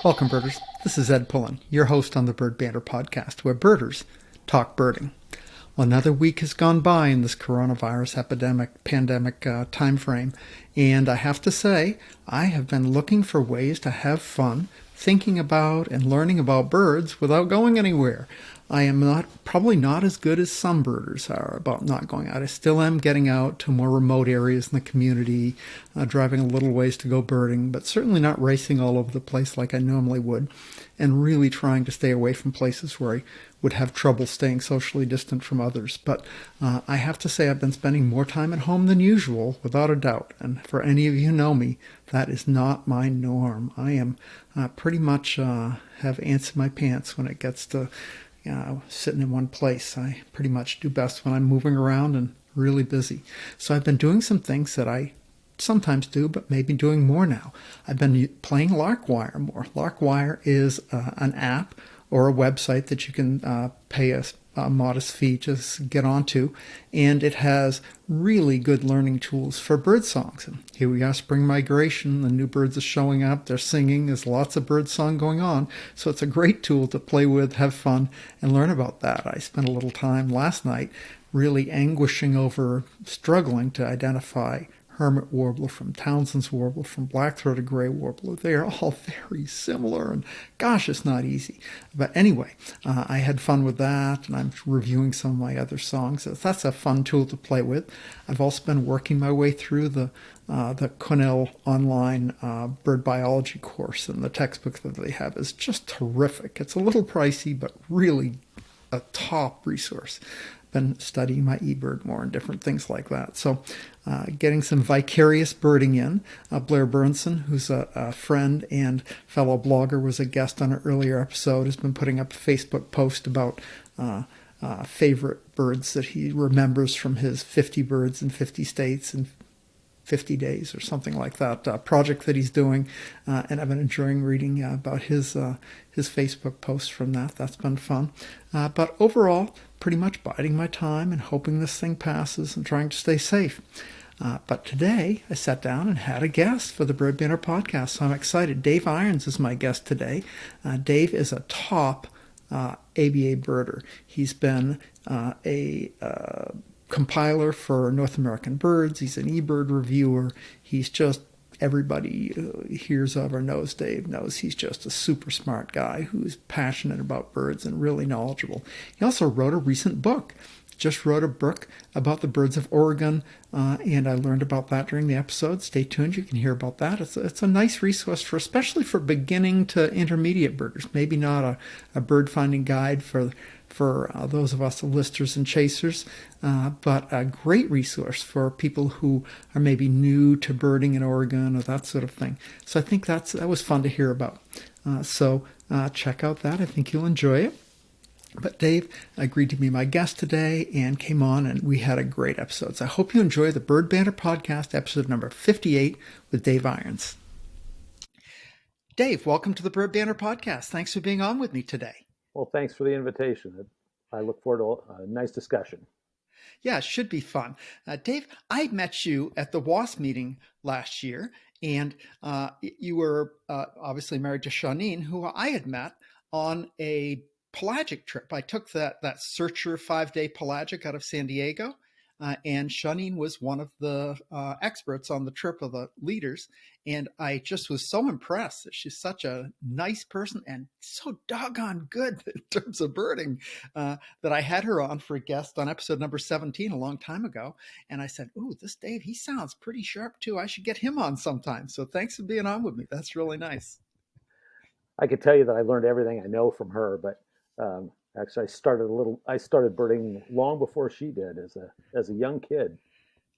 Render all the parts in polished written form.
Welcome, birders. This is Ed Pullen, your host on the Bird Banter podcast, where birders talk birding. Well, another week has gone by in this coronavirus pandemic time frame, and I have to say, I have been looking for ways to have fun thinking about and learning about birds without going anywhere. I am probably not as good as some birders are about not going out. I still am getting out to more remote areas in the community, driving a little ways to go birding, but certainly not racing all over the place like I normally would, and really trying to stay away from places where I would have trouble staying socially distant from others. But I have to say I've been spending more time at home than usual, without a doubt. And for any of you who know me, that is not my norm. I am pretty much have ants in my pants when it gets to sitting in one place. I pretty much do best when I'm moving around and really busy. So I've been doing some things that I sometimes do, but maybe doing more now. I've been playing Larkwire more. Larkwire is an app or a website that you can pay a modest fee to get onto, and it has really good learning tools for bird songs. And here we are, spring migration, the new birds are showing up, they're singing, there's lots of bird song going on, so it's a great tool to play with, have fun, and learn about that. I spent a little time last night really anguishing over struggling to identify hermit warbler from Townsend's warbler from black-throated gray warbler. They are all very similar, and gosh, it's not easy. But anyway, I had fun with that, and I'm reviewing some of my other songs. So that's a fun tool to play with. I've also been working my way through the Cornell online bird biology course, and the textbook that they have is just terrific. It's a little pricey, but really a top resource. Been studying my eBird more and different things like that. So getting some vicarious birding in. Blair Burnson, who's a friend and fellow blogger, was a guest on an earlier episode, has been putting up a Facebook post about favorite birds that he remembers from his 50 birds in 50 states and 50 days or something like that project that he's doing, and I've been enjoying reading about his Facebook posts from that. That's been fun, but overall pretty much biding my time and hoping this thing passes and trying to stay safe. But today I sat down and had a guest for the Bird Banter podcast, so I'm excited. Dave Irons is my guest today. Dave is a top ABA birder. He's been a compiler for North American Birds. He's an eBird reviewer. He's just, everybody hears of or knows Dave knows he's just a super smart guy who's passionate about birds and really knowledgeable. He also wrote a recent book. Just wrote a book about the birds of Oregon, and I learned about that during the episode. Stay tuned, you can hear about that. It's a nice resource for, especially for beginning to intermediate birders. Maybe not a bird finding guide for those of us listers and chasers, but a great resource for people who are maybe new to birding in Oregon or that sort of thing. So I think that was fun to hear about. So check out that. I think you'll enjoy it. But Dave agreed to be my guest today and came on, and we had a great episode. So I hope you enjoy the Bird Banter podcast, episode number 58 with Dave Irons. Dave, welcome to the Bird Banter podcast. Thanks for being on with me today. Well, thanks for the invitation. I look forward to a nice discussion. Yeah, it should be fun. Dave, I met you at the WASP meeting last year, and you were obviously married to Shawneen, who I had met on a pelagic trip. I took that Searcher 5-day pelagic out of San Diego, and Shawneen was one of the experts on the trip, of the leaders, and I just was so impressed that she's such a nice person and so doggone good in terms of birding, that I had her on for a guest on episode number 17 a long time ago, and I said, "Ooh, this Dave, he sounds pretty sharp too. I should get him on sometime." So thanks for being on with me. That's really nice. I could tell you that I learned everything I know from her, but actually, I started birding long before she did, as a young kid.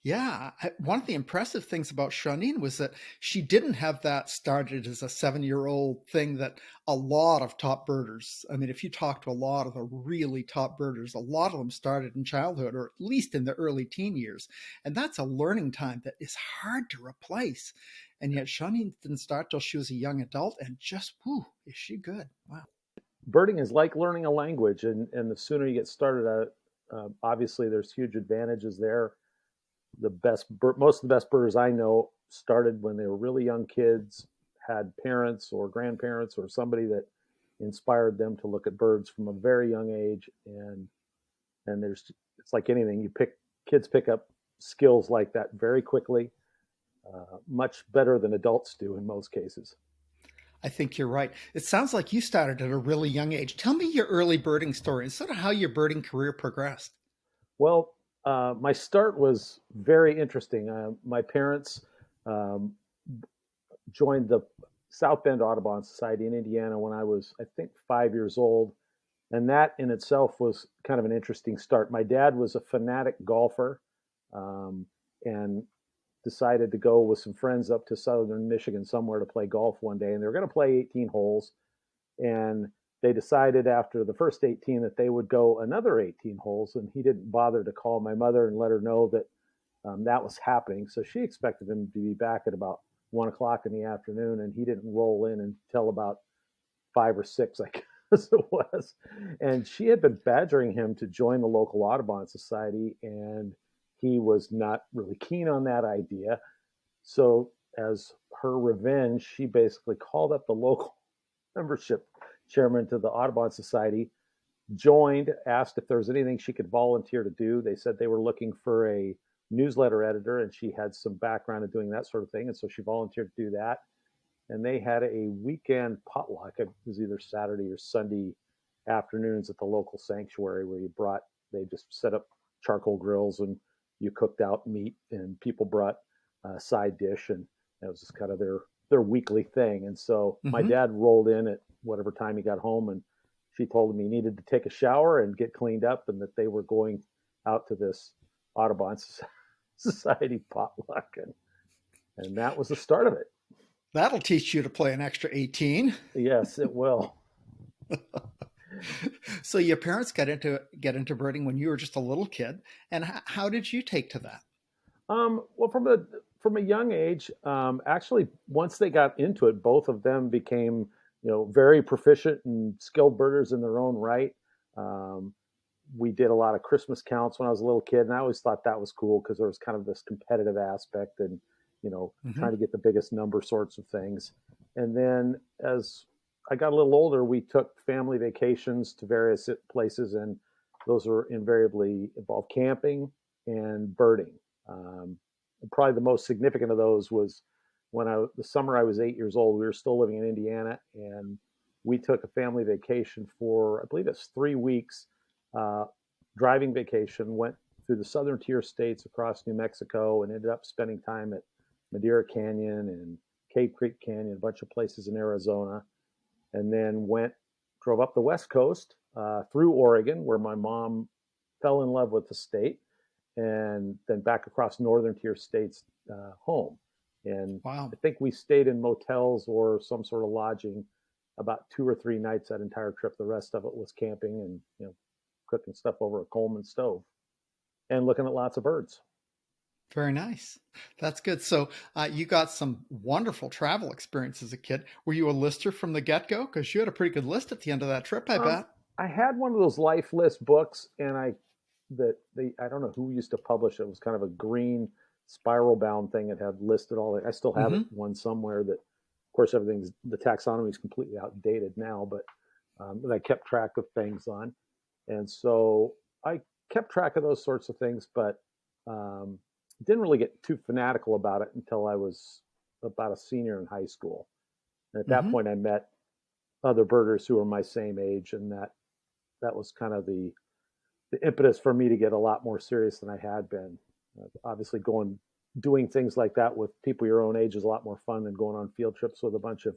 Yeah, one of the impressive things about Shawneen was that she didn't have that started as a 7-year-old thing that a lot of top birders, I mean, if you talk to a lot of the really top birders, a lot of them started in childhood or at least in the early teen years. And that's a learning time that is hard to replace. And yet Shawneen didn't start till she was a young adult, and just, whoo, is she good. Wow. Birding is like learning a language, and the sooner you get started at it, obviously there's huge advantages there. Most of the best birders I know started when they were really young kids, had parents or grandparents or somebody that inspired them to look at birds from a very young age. And it's like anything, kids pick up skills like that very quickly, much better than adults do in most cases. I think you're right. It sounds like you started at a really young age. Tell me your early birding story and sort of how your birding career progressed. Well, my start was very interesting. My parents um, joined the South Bend Audubon Society in Indiana when I was, I think, 5 years old. And that in itself was kind of an interesting start. My dad was a fanatic golfer, um, and decided to go with some friends up to southern Michigan somewhere to play golf one day. And they were going to play 18 holes. And they decided after the first 18 that they would go another 18 holes. And he didn't bother to call my mother and let her know that that was happening. So she expected him to be back at about 1 o'clock in the afternoon. And he didn't roll in until about 5 or 6, I guess it was. And she had been badgering him to join the local Audubon Society. And he was not really keen on that idea. So, as her revenge, she basically called up the local membership chairman to the Audubon Society, joined, asked if there was anything she could volunteer to do. They said they were looking for a newsletter editor, and she had some background in doing that sort of thing. And so she volunteered to do that. And they had a weekend potluck. It was either Saturday or Sunday afternoons at the local sanctuary where they just set up charcoal grills and you cooked out meat, and people brought a side dish, and that was just kind of their weekly thing. And so my Mm-hmm. dad rolled in at whatever time he got home, and she told him he needed to take a shower and get cleaned up, and that they were going out to this Audubon Society potluck, and that was the start of it. That'll teach you to play an extra 18. Yes, it will. So your parents get into birding when you were just a little kid, and how did you take to that? Well, from a young age, actually, once they got into it, both of them became, very proficient and skilled birders in their own right. Um, we did a lot of Christmas counts when I was a little kid, and I always thought that was cool because there was kind of this competitive aspect and, Mm-hmm. trying to get the biggest number sorts of things. And then as I got a little older, we took family vacations to various places, and those were invariably involved camping and birding. Um, Probably the most significant of those was the summer I was 8 years old. We were still living in Indiana, and we took a family vacation for, I believe it's 3 weeks, uh, driving vacation. Went through the southern tier states across New Mexico, and ended up spending time at Madeira Canyon and Cave Creek Canyon, a bunch of places in Arizona, and then drove up the West Coast through Oregon, where my mom fell in love with the state, and then back across northern tier states home. And Wow. I think we stayed in motels or some sort of lodging about 2 or 3 nights that entire trip. The rest of it was camping and cooking stuff over a Coleman stove and looking at lots of birds. Very nice. That's good. So you got some wonderful travel experience as a kid. Were you a lister from the get-go? Because you had a pretty good list at the end of that trip, I Um, bet. I had one of those life list books, and I don't know who used to publish it. It was kind of a green spiral bound thing. It had listed all I still have it Mm-hmm. one somewhere that, of course, the taxonomy is completely outdated now, but that I kept track of things on. And so I kept track of those sorts of things, but um, didn't really get too fanatical about it until I was about a senior in high school. And at that Mm-hmm. point, I met other birders who were my same age, and that was kind of the impetus for me to get a lot more serious than I had been. Obviously, doing things like that with people your own age is a lot more fun than going on field trips with a bunch of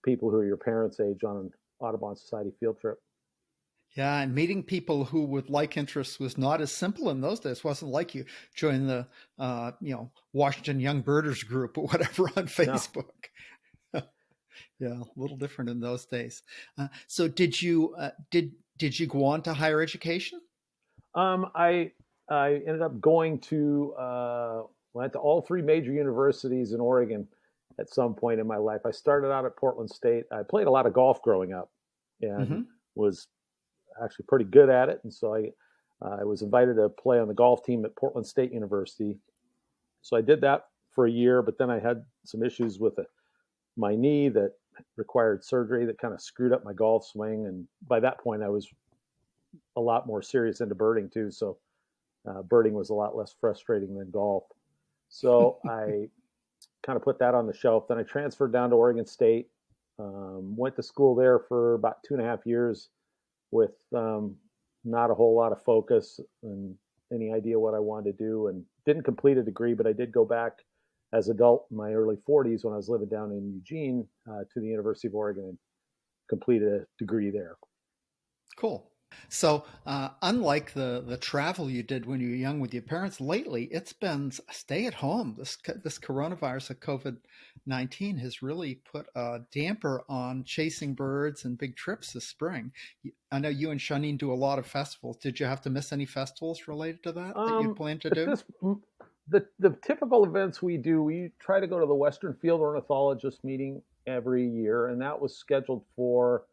people who are your parents' age on an Audubon Society field trip. Yeah, and meeting people who with like interests was not as simple in those days. It wasn't like you join the Washington Young Birders group or whatever on No, Facebook. Yeah, a little different in those days. So did you go on to higher education? I ended up going to went to all three major universities in Oregon at some point in my life. I started out at Portland State. I played a lot of golf growing up, and Mm-hmm. was actually pretty good at it. And so I was invited to play on the golf team at Portland State University. So I did that for a year, but then I had some issues with my knee that required surgery that kind of screwed up my golf swing. And by that point, I was a lot more serious into birding too. So birding was a lot less frustrating than golf. So I kind of put that on the shelf. Then I transferred down to Oregon State, went to school there for about 2.5 years with not a whole lot of focus and any idea what I wanted to do, and didn't complete a degree, but I did go back as adult in my early 40s when I was living down in Eugene to the University of Oregon and completed a degree there. Cool. So, unlike the travel you did when you were young with your parents, lately it's been stay at home. This coronavirus of COVID-19 has really put a damper on chasing birds and big trips this spring. I know you and Shanine do a lot of festivals. Did you have to miss any festivals related to that you'd planned to At do? this, the typical events we do, we try to go to the Western Field Ornithologist meeting every year, and that was scheduled for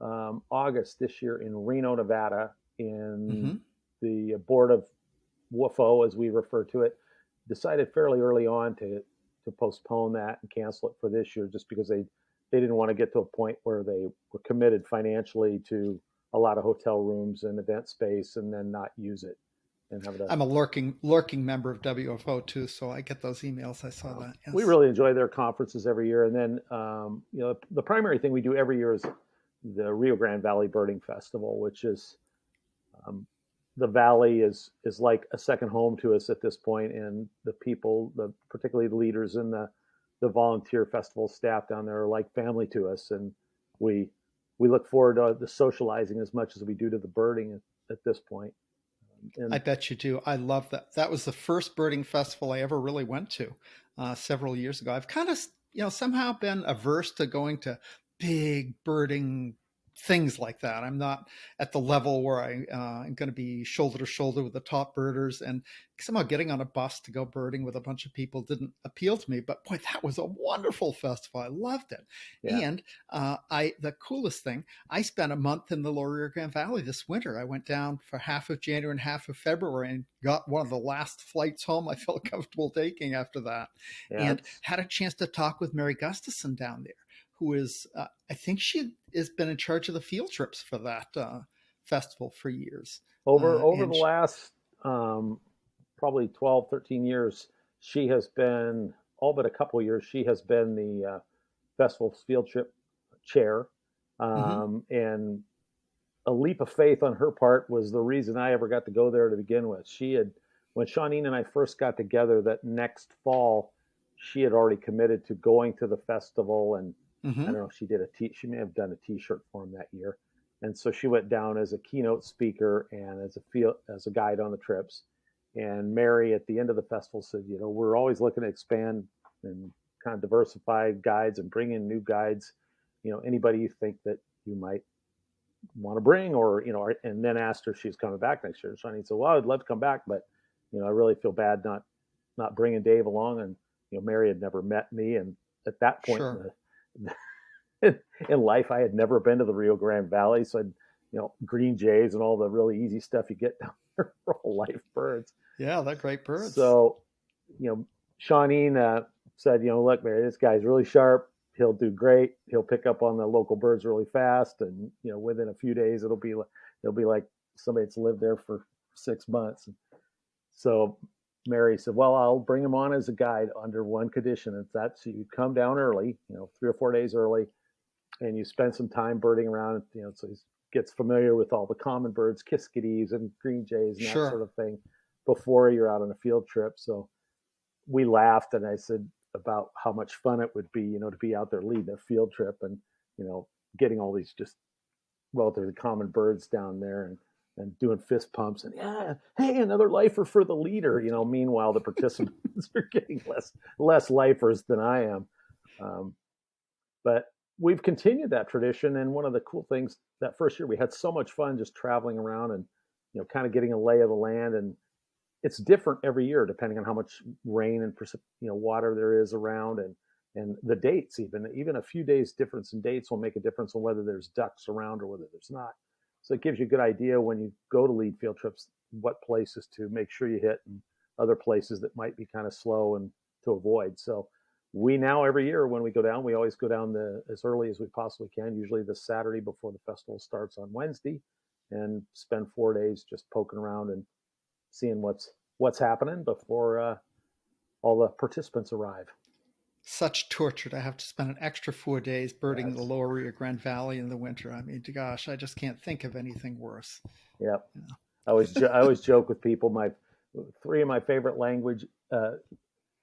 August this year in Reno, Nevada. In Hmm. the board of WFO, as we refer to it, decided fairly early on to postpone that and cancel it for this year, just because they didn't want to get to a point where they were committed financially to a lot of hotel rooms and event space and then not use it and have it. I'm a lurking member of WFO too, so I get those emails. I saw that. We Yes. really enjoy their conferences every year, and then the primary thing we do every year is the Rio Grande Valley Birding Festival, which is um, the valley is like a second home to us at this point, and the people, particularly the leaders and the volunteer festival staff down there, are like family to us, and we we look forward to the socializing as much as we do to the birding at this point. I And bet you do. I love that. That was the first birding festival I ever really went to several years ago. I've kind of, somehow been averse to going to big birding things like that. I'm not at the level where I'm going to be shoulder to shoulder with the top birders, and somehow getting on a bus to go birding with a bunch of people didn't appeal to me. But boy, that was a wonderful festival. I loved it. yeah, And I the coolest thing, I spent a month in the Lower Rio Grande Valley this winter. I went down for half of January and half of February and got one of the last flights home I felt comfortable taking after that, yeah, and it's had a chance to talk with Mary Gustafson down there, who is, I think she has been in charge of the field trips for that festival for years. over the And last probably 12, 13 years, she has been, all but a couple of years, she has been the festival's field trip chair. mhm. And a leap of faith on her part was the reason I ever got to go there to begin with. When Shawneen and I first got together that next fall, she had already committed to going to the festival, and I Mhm. don't know if she may have done a T-shirt for him that year, and so she went down as a keynote speaker and as a guide on the trips. And Mary at the end of the festival said, we're always looking to expand and kind of diversify guides and bring in new guides. Anybody you think that you might want to bring, or and then asked her if she's coming back next year. Shawnee said, "Well, I'd love to come back, but I really feel bad not bringing Dave along." And Mary had never met me, and at that point Sure. in life, I had never been to the Rio Grande Valley, so I'd green jays and all the really easy stuff you get down there for all life birds. Yeah, they're great birds. So you know, Shawneen said, look, Mary, this guy's really sharp. He'll do great. He'll pick up on the local birds really fast, and within a few days, it'll be like somebody that's lived there for 6 months. And so Mary said, well, I'll bring him on as a guide under one condition, and that's you come down early, 3 or 4 days early, and you spend some time birding around, so he gets familiar with all the common birds, kiskadees and green jays and that Sure. sort of thing before you're out on a field trip. So we laughed, and I said about how much fun it would be, to be out there leading a field trip and, getting all these just relatively common birds down there and doing fist pumps and yeah, hey, another lifer for the leader. Meanwhile the participants are getting less lifers than I am. Um, but we've continued that tradition, and one of the cool things that first year we had so much fun just traveling around and kind of getting a lay of the land, and it's different every year depending on how much rain and water there is around, and the dates. Even a few days difference in dates will make a difference on whether there's ducks around or whether there's not. So it gives you a good idea when you go to lead field trips what places to make sure you hit and other places that might be kind of slow and to avoid. So we now every year when we go down, we always go down as early as we possibly can, usually the Saturday before the festival starts on Wednesday, and spend 4 days just poking around and seeing what's happening before all the participants arrive. Such torture to have to spend an extra 4 days birding the That's lower Rio Grande Valley in the winter. I mean, gosh, I just can't think of anything worse. yeah. You know? I always joke with people. My three of my favorite language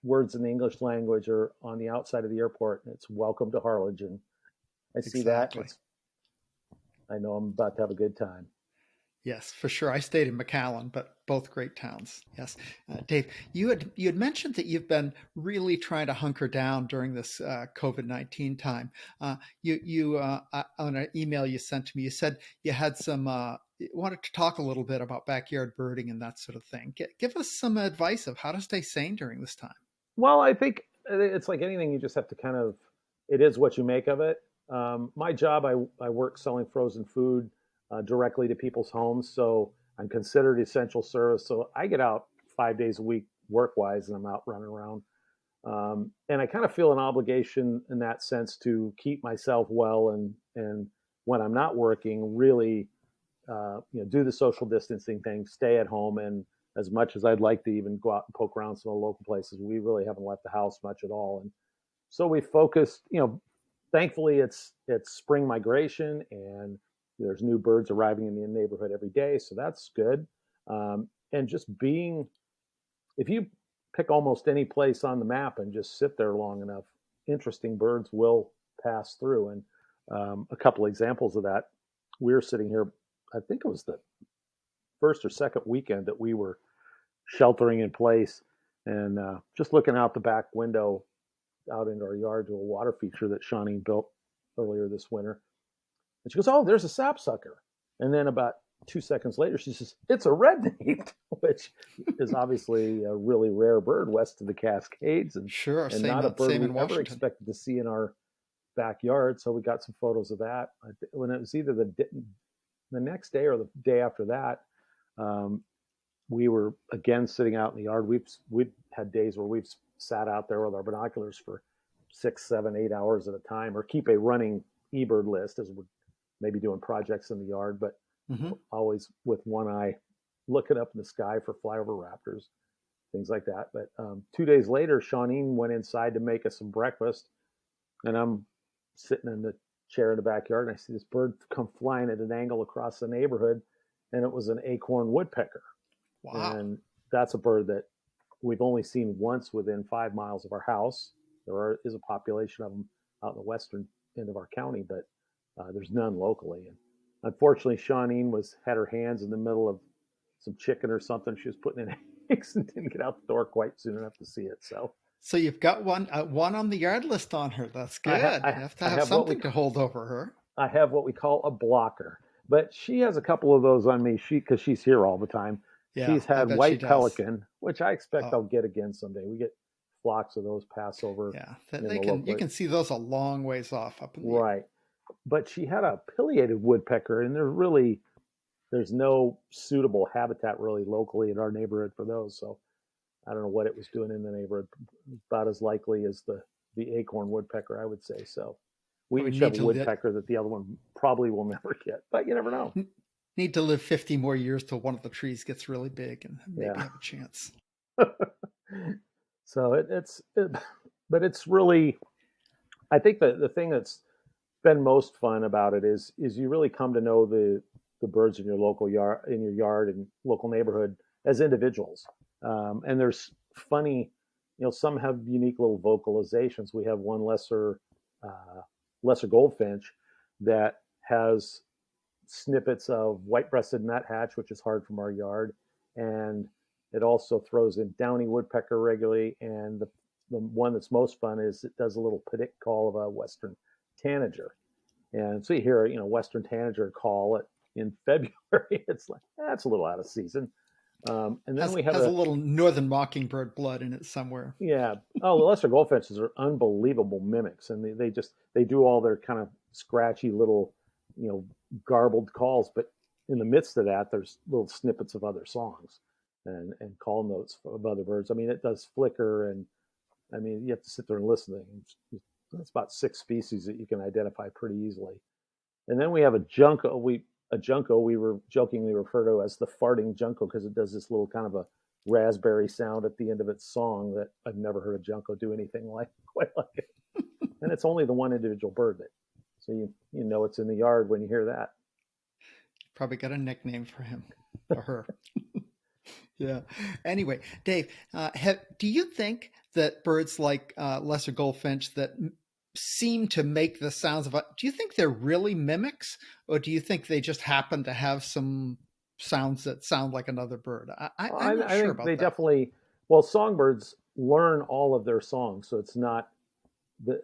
words in the English language are on the outside of the airport. And it's "Welcome to Harlingen." I see that, and Exactly. I know I'm about to have a good time. Yes, for sure. I stayed in McAllen, but both great towns. Yes, Dave, you had mentioned that you've been really trying to hunker down during this COVID-19 time. On an email you sent to me, you said you had you wanted to talk a little bit about backyard birding and that sort of thing. Give us some advice of how to stay sane during this time. Well, I think it's like anything. You just have to kind of, it is what you make of it. My job, I work selling frozen food directly to people's homes. So I'm considered essential service. So I get out 5 days a week work wise and I'm out running around. And I kind of feel an obligation in that sense to keep myself well and when I'm not working, really do the social distancing thing, stay at home, and as much as I'd like to even go out and poke around some of the local places, we really haven't left the house much at all. And so we focused. Thankfully it's spring migration, and there's new birds arriving in the neighborhood every day, so that's good. And just being, if you pick almost any place on the map and just sit there long enough, interesting birds will pass through. And a couple examples of that, we were sitting here, I think it was the first or second weekend that we were sheltering in place, and just looking out the back window out into our yard to a water feature that Shawnee built earlier this winter. And she goes, "Oh, there's a sapsucker." And then about 2 seconds later, she says, "It's a red-naped," which is obviously a really rare bird west of the Cascades, and Sure, not a bird same we in ever Washington. expected to see in our backyard. So we got some photos of that. When it was either the next day or the day after that, um, we were again sitting out in the yard. We've had days where we've sat out there with our binoculars for 6, 7, 8 hours at a time, or keep a running eBird list as we're maybe doing projects in the yard, but Hmm. always with one eye looking up in the sky for flyover raptors, things like that. But 2 days later, Shawneen went inside to make us some breakfast, and I'm sitting in the chair in the backyard, and I see this bird come flying at an angle across the neighborhood, and it was an acorn woodpecker. Wow. And that's a bird that we've only seen once within 5 miles of our house. Is a population of them out in the western end of our county, but there's none locally. And unfortunately, Shawneen had her hands in the middle of some chicken or something. She was putting in eggs and didn't get out the door quite soon enough to see it. So So you've got one on the yard list on her. That's I, ha- good. You have to I have have what we something to hold over her. I have what we call a blocker, but she has a couple of those on me. Because she's here all the time. Yeah, She's I had bet she white does. pelican, which I expect Oh, I'll get again someday. We get flocks of those pass over yeah. in They the can you local. can see those a long ways off up in the air. Right. But she had a pileated woodpecker, and there's no suitable habitat really locally in our neighborhood for those. So I don't know what it was doing in the neighborhood. About as likely as the acorn woodpecker, I would say. So we We each have need a to li- woodpecker that the other one probably will never get, but you never know. need to live 50 more years till one of the trees gets really big and maybe Yeah. have a chance. So but it's really, I think the thing that's been most fun about it is you really come to know the birds in your local yard, and local neighborhood, as individuals. And there's funny, some have unique little vocalizations. We have one lesser goldfinch that has snippets of white-breasted nuthatch, which is hard from our yard, and it also throws in downy woodpecker regularly. And the one that's most fun is it does a little padick call of a western tanager. And so you hear, Western tanager call it in February. It's like, that's a little out of season. And then we have Has a little northern mockingbird blood in it somewhere. yeah. Oh, the lesser goldfinches are unbelievable mimics, and they do all their kind of scratchy little, you know, garbled calls. But in the midst of that, there's little snippets of other songs and call notes of other birds. I mean, it does flicker and I mean, you have to sit there and listen to them. It's about 6 species that you can identify pretty easily. And then we have a junco. A junco we were jokingly refer to as the farting junco because it does this little kind of a raspberry sound at the end of its song that I've never heard a junco do anything like quite like it. And it's only the one individual bird that, so you know it's in the yard when you hear that. Probably got a nickname for him or her. Yeah. Anyway, Dave, do you think that birds like lesser goldfinch that seem to make the sounds of do you think they're really mimics, or do you think they just happen to have some sounds that sound like another bird? I'm not I sure think they about that. definitely, well, songbirds learn all of their songs, so it's not the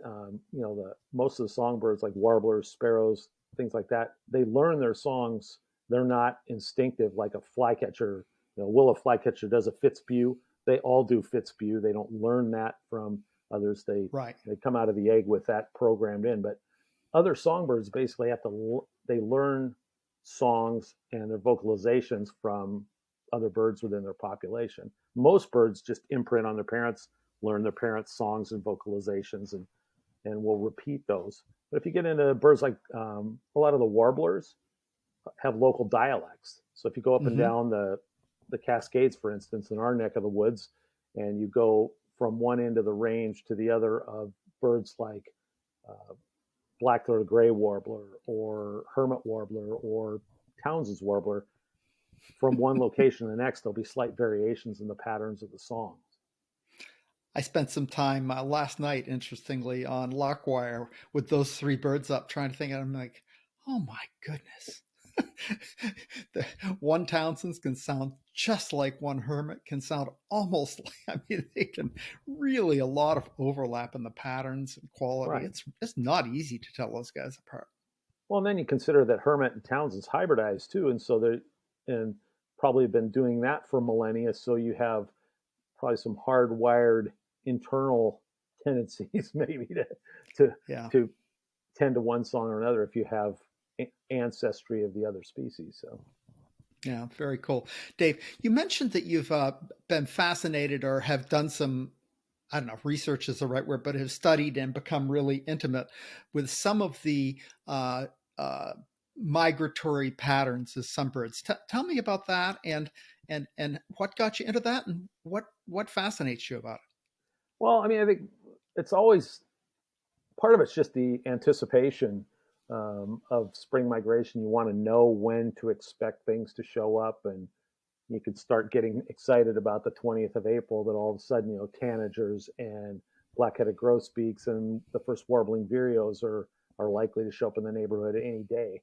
most of the songbirds like warblers, sparrows, things like that. They learn their songs. They're not instinctive like a flycatcher. Will a flycatcher does a Fitzpew? They all do Fitzpew. They don't learn that from others. They Right. they come out of the egg with that programmed in. But other songbirds basically they learn songs and their vocalizations from other birds within their population. Most birds just imprint on their parents, learn their parents' songs and vocalizations, and will repeat those. But if you get into birds like a lot of the warblers have local dialects. So if you go up and Mm-hmm. down the Cascades, for instance, in our neck of the woods, and you go from one end of the range to the other of birds like uh, black-throated gray warbler or hermit warbler or Townsend's warbler, from one location to the next, there'll be slight variations in the patterns of the songs. I spent some time last night, interestingly, on Lockwire with those three birds up, trying to think. And I'm like, oh my goodness. The one Townsend's can sound just like one Hermit, can sound almost like, I mean, they can really a lot of overlap in the patterns and quality. Right. It's not easy to tell those guys apart. Well, and then you consider that Hermit and Townsend's hybridized too, and so they're and probably been doing that for millennia. So you have probably some hardwired internal tendencies maybe to Yeah. to tend to one song or another if you have ancestry of the other species. So Yeah, very cool. Dave, you mentioned that you've been fascinated or have done some, I don't know if research is the right word, but have studied and become really intimate with some of the uh, uh, migratory patterns of some birds. Tell me about that, and what got you into that, and what fascinates you about well, I mean, I think it's always part of it's just the anticipation of spring migration. You want to know when to expect things to show up, and you could start getting excited about the 20th of April that all of a sudden, tanagers and black-headed grosbeaks and the first warbling vireos are likely to show up in the neighborhood any day.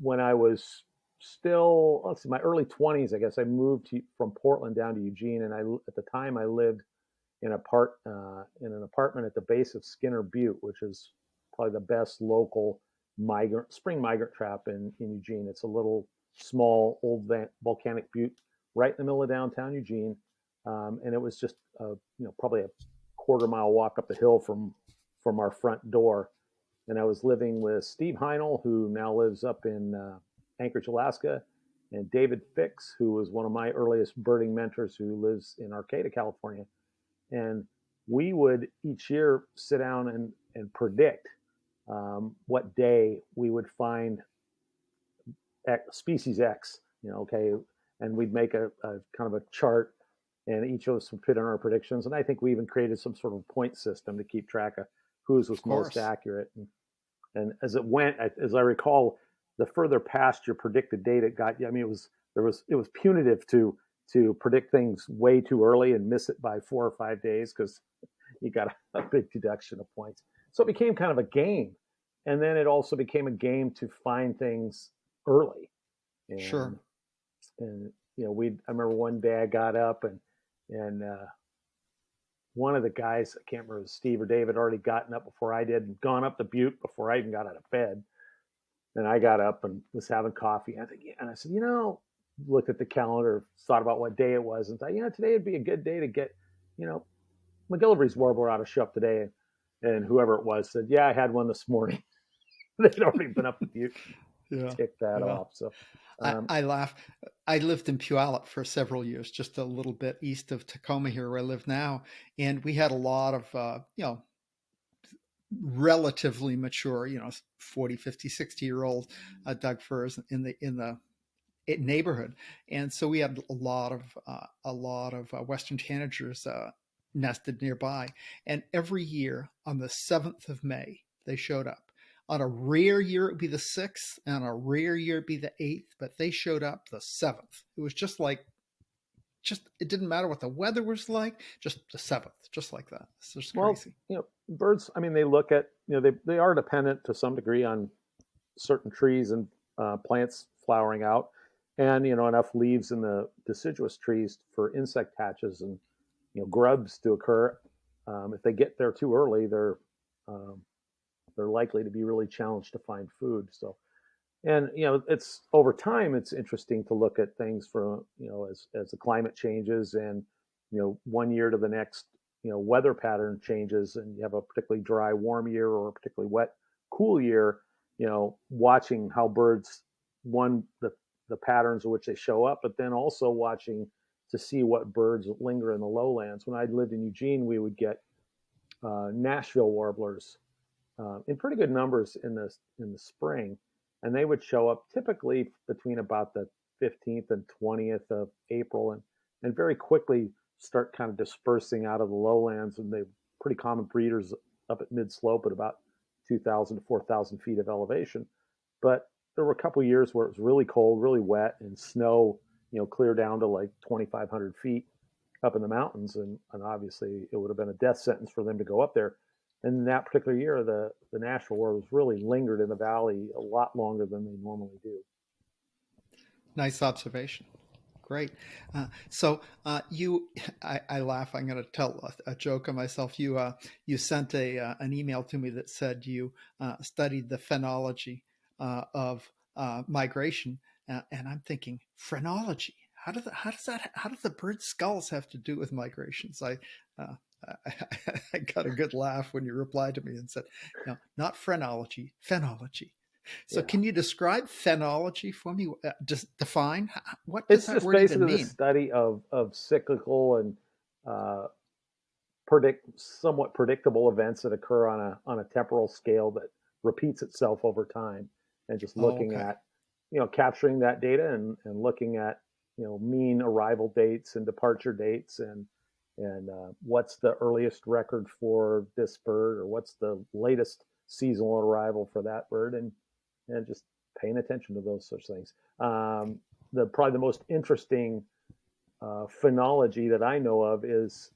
When I was still, let's see, my early 20s, I guess I moved from Portland down to Eugene, and at the time I lived in an apartment at the base of Skinner Butte, which is probably the best local spring migrant trap in Eugene. It's a little small old volcanic butte right in the middle of downtown Eugene, and it was just probably a quarter-mile walk up the hill from our front door. And I was living with Steve Heinel, who now lives up in Anchorage, Alaska, and David Fix, who was one of my earliest birding mentors, who lives in Arcata, California. And we would each year sit down and predict what day we would find species X, okay, and we'd make a kind of a chart, and each of us would put in our predictions. And I think we even created some sort of point system to keep track of whose it? Of was most course. accurate. And as it went, as I recall, the further past your predicted date it got, I mean, it was punitive to predict things way too early and miss it by 4 or 5 days because you got a big deduction of points. So it became kind of a game, and then it also became a game to find things early. Sure. And we I remember one day I got up and one of the guys, I can't remember if it was Steve or David, already gotten up before I did and gone up the butte before I even got out of bed. And I got up and was having coffee. And I said, looked at the calendar, thought about what day it was, and thought, today would be a good day to get, McGillivray's warbler ought to show up today. And whoever it was said, yeah, I had one this morning. They'd already been up the butte. Yeah. tick that Yeah. off. So, I, um, I laugh. I lived in Puyallup for several years, just a little bit east of Tacoma here where I live now. And we had a lot of, relatively mature, 40, 50, 60-year old Doug firs in the neighborhood. And so we had a lot of Western tanagers nested nearby. And every year on the 7th of May, they showed up. On a rare year, it would be the 6th, and on a rare year, it'd be the 8th, but they showed up the 7th. It was it didn't matter what the weather was like, just the 7th, just like that. It's just well, crazy. birds. I mean, they look at they are dependent to some degree on certain trees and plants flowering out, and enough leaves in the deciduous trees for insect hatches and grubs to occur. If they get there too early, um, they're likely to be really challenged to find food. So, and it's over time. It's interesting to look at things from as the climate changes, and one year to the next, weather pattern changes, and you have a particularly dry, warm year or a particularly wet, cool year. Watching how birds the patterns in which they show up, but then also watching to see what birds linger in the lowlands. When I lived in Eugene, we would get Nashville warblers in pretty good numbers in the spring, and they would show up typically between about the 15th and 20th of April, and very quickly start kind of dispersing out of the lowlands, and they're pretty common breeders up at mid slope at about 2,000 to 4,000 feet of elevation. But there were a couple of years where it was really cold, really wet, and snow, clear down to like 2,500 feet up in the mountains, and obviously it would have been a death sentence for them to go up there. And that particular year, the Nashville warblers really lingered in the valley a lot longer than they normally do. Nice observation. Great. I laugh. I'm going to tell a joke of myself. You sent an email to me that said you studied the phenology of migration, and I'm thinking phrenology. How do the bird skulls have to do with migrations? Uh, I, I got a good laugh when you replied to me and said, no, not phrenology, phenology. So, Yeah, can you describe phenology for me? Just define what does it's that just word even basically the mean? study of cyclical and uh, somewhat predictable events that occur on a temporal scale that repeats itself over time, and just Oh, looking okay. at capturing that data, and looking at mean arrival dates and departure dates, and what's the earliest record for this bird, or what's the latest seasonal arrival for that bird, and just paying attention to those such things. The probably the most interesting phenology that I know of is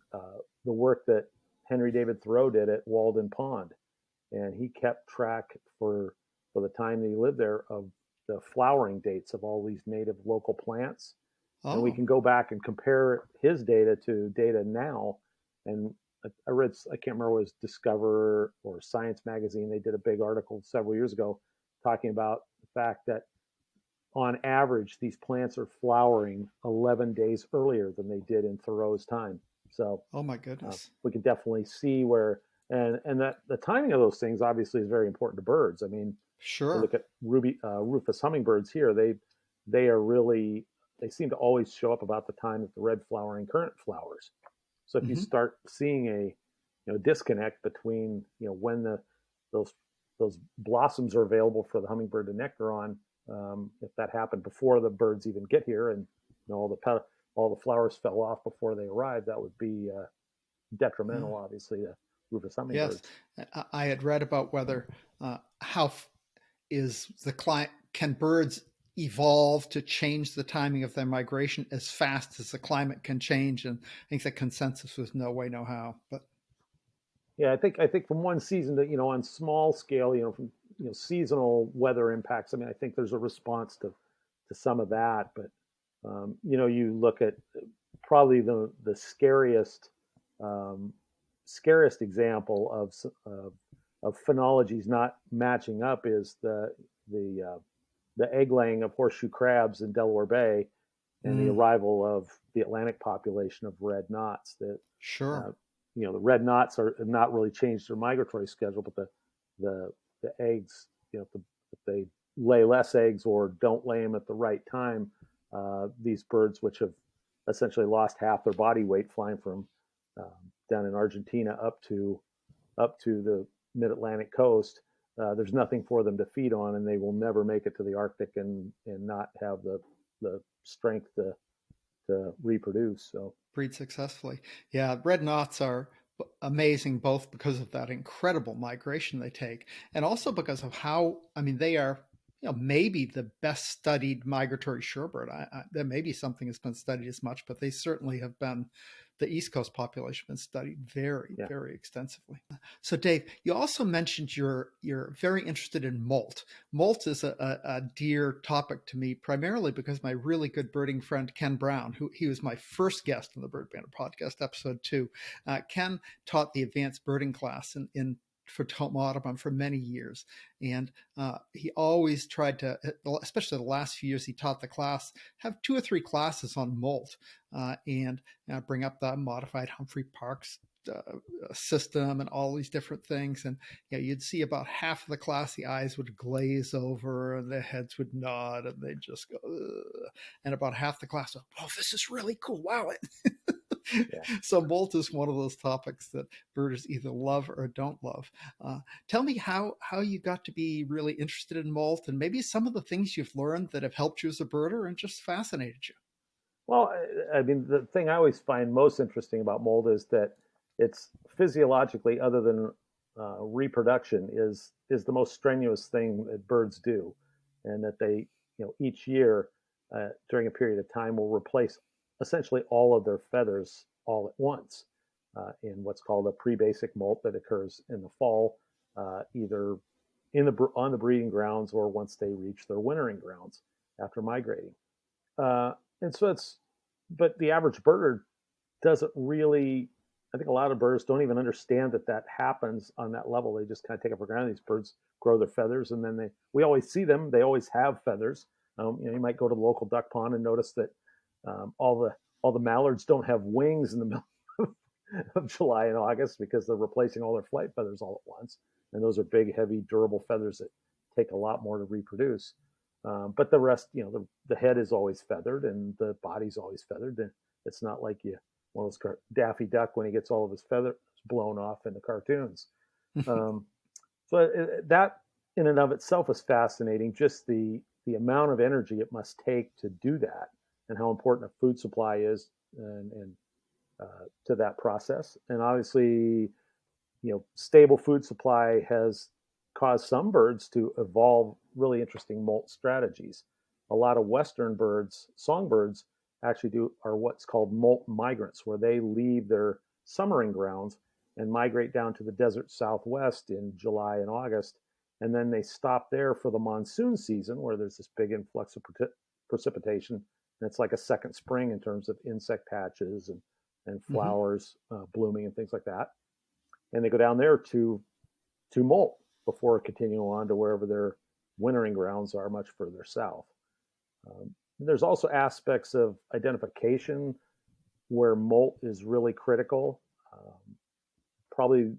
the work that Henry David Thoreau did at Walden Pond, and he kept track for the time that he lived there of the flowering dates of all these native local plants, and we Oh, can go back and compare his data to data now. And I read, I can't remember, it was Discover or Science Magazine. They did a big article several years ago talking about the fact that on average, these plants are flowering 11 days earlier than they did in Thoreau's time. So oh my goodness. we can definitely see where, and that the timing of those things obviously is very important to birds. I mean, you Sure. look at rufous hummingbirds here; they are really, they seem to always show up about the time that the red flowering currant flowers. So if you Hmm. start seeing a disconnect between when those those blossoms are available for the hummingbird to nectar on, if that happened before the birds even get here, and all the flowers fell off before they arrived, that would be Yeah. detrimental, obviously, to rufous Yes. hummingbirds. I had read about whether how is the climate, can birds evolve to change the timing of their migration as fast as the climate can change? And I think the consensus was no way, no how. But Yeah, I think from one season to on small scale, from seasonal weather impacts. I mean, I think there's a response to some of that, but you look at probably the um, scariest example of phenologies not matching up is the egg laying of horseshoe crabs in Delaware Bay, and the mm, arrival of the Atlantic population of red knots. That sure. uh, the red knots have not really changed their migratory schedule, but the the eggs, that they lay less eggs or don't lay them at the right time, these birds, which have essentially lost half their body weight flying from down in Argentina up to the mid-Atlantic coast, there's nothing for them to feed on, and they will never make it to the Arctic and not have the strength to reproduce. So breed successfully. Yeah, red knots are amazing both because of that incredible migration they take and also because of how, I mean, they are, maybe the best studied migratory shorebird. There may be something that's been studied as much, but they certainly have been, the East Coast population been studied very, yeah. very extensively. So Dave, you also mentioned you're very interested in molt. Molt is a dear topic to me, primarily because my really good birding friend Ken Brown, who he was my first guest on the Bird Banter podcast, episode 2. Ken taught the advanced birding class in for Tom Audubon for many years. And he always tried to, especially the last few years he taught the class, have 2 or 3 classes on molt and bring up the modified Humphrey Park's system and all these different things. And you'd see about half of the class, the eyes would glaze over and their heads would nod and they'd just go, ugh. And about half the class, oh, this is really cool. Wow. Yeah. So molt is one of those topics that birders either love or don't love. Tell me how you got to be really interested in molt and maybe some of the things you've learned that have helped you as a birder and just fascinated you. Well, I mean, the thing I always find most interesting about mold is that it's physiologically, other than reproduction, is the most strenuous thing that birds do, and that they, each year during a period of time will replace essentially all of their feathers all at once in what's called a pre-basic molt that occurs in the fall, either on the breeding grounds or once they reach their wintering grounds after migrating. And so but the average birder doesn't really, I think a lot of birders don't even understand that happens on that level. They just kind of take it for granted. These birds grow their feathers and then we always see them. They always have feathers. You might go to the local duck pond and notice that all the mallards don't have wings in the middle of July and August because they're replacing all their flight feathers all at once. And those are big, heavy, durable feathers that take a lot more to reproduce. But the rest, the head is always feathered and the body's always feathered. And it's not like one of those Daffy Duck when he gets all of his feathers blown off in the cartoons. So that in and of itself is fascinating. Just the amount of energy it must take to do that, and how important a food supply is, and to that process. And obviously, stable food supply has caused some birds to evolve really interesting molt strategies. A lot of Western birds, songbirds, actually are what's called molt migrants, where they leave their summering grounds and migrate down to the desert Southwest in July and August. And then they stop there for the monsoon season, where there's this big influx of precipitation. And it's like a second spring in terms of insect patches and flowers blooming and things like that. And they go down there to molt before continuing on to wherever their wintering grounds are much further south. There's also aspects of identification where molt is really critical. Probably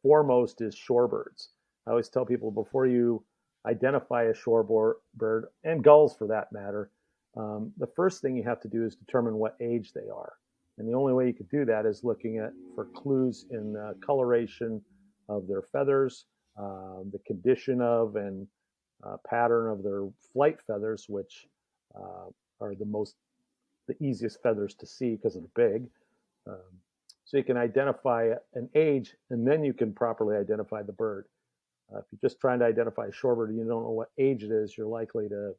foremost is shorebirds. I always tell people before you identify a shorebird, and gulls for that matter, the first thing you have to do is determine what age they are. And the only way you could do that is looking for clues in the coloration of their feathers, the condition of and pattern of their flight feathers, which are the easiest feathers to see because they're big. So you can identify an age, and then you can properly identify the bird. If you're just trying to identify a shorebird and you don't know what age it is, you're likely to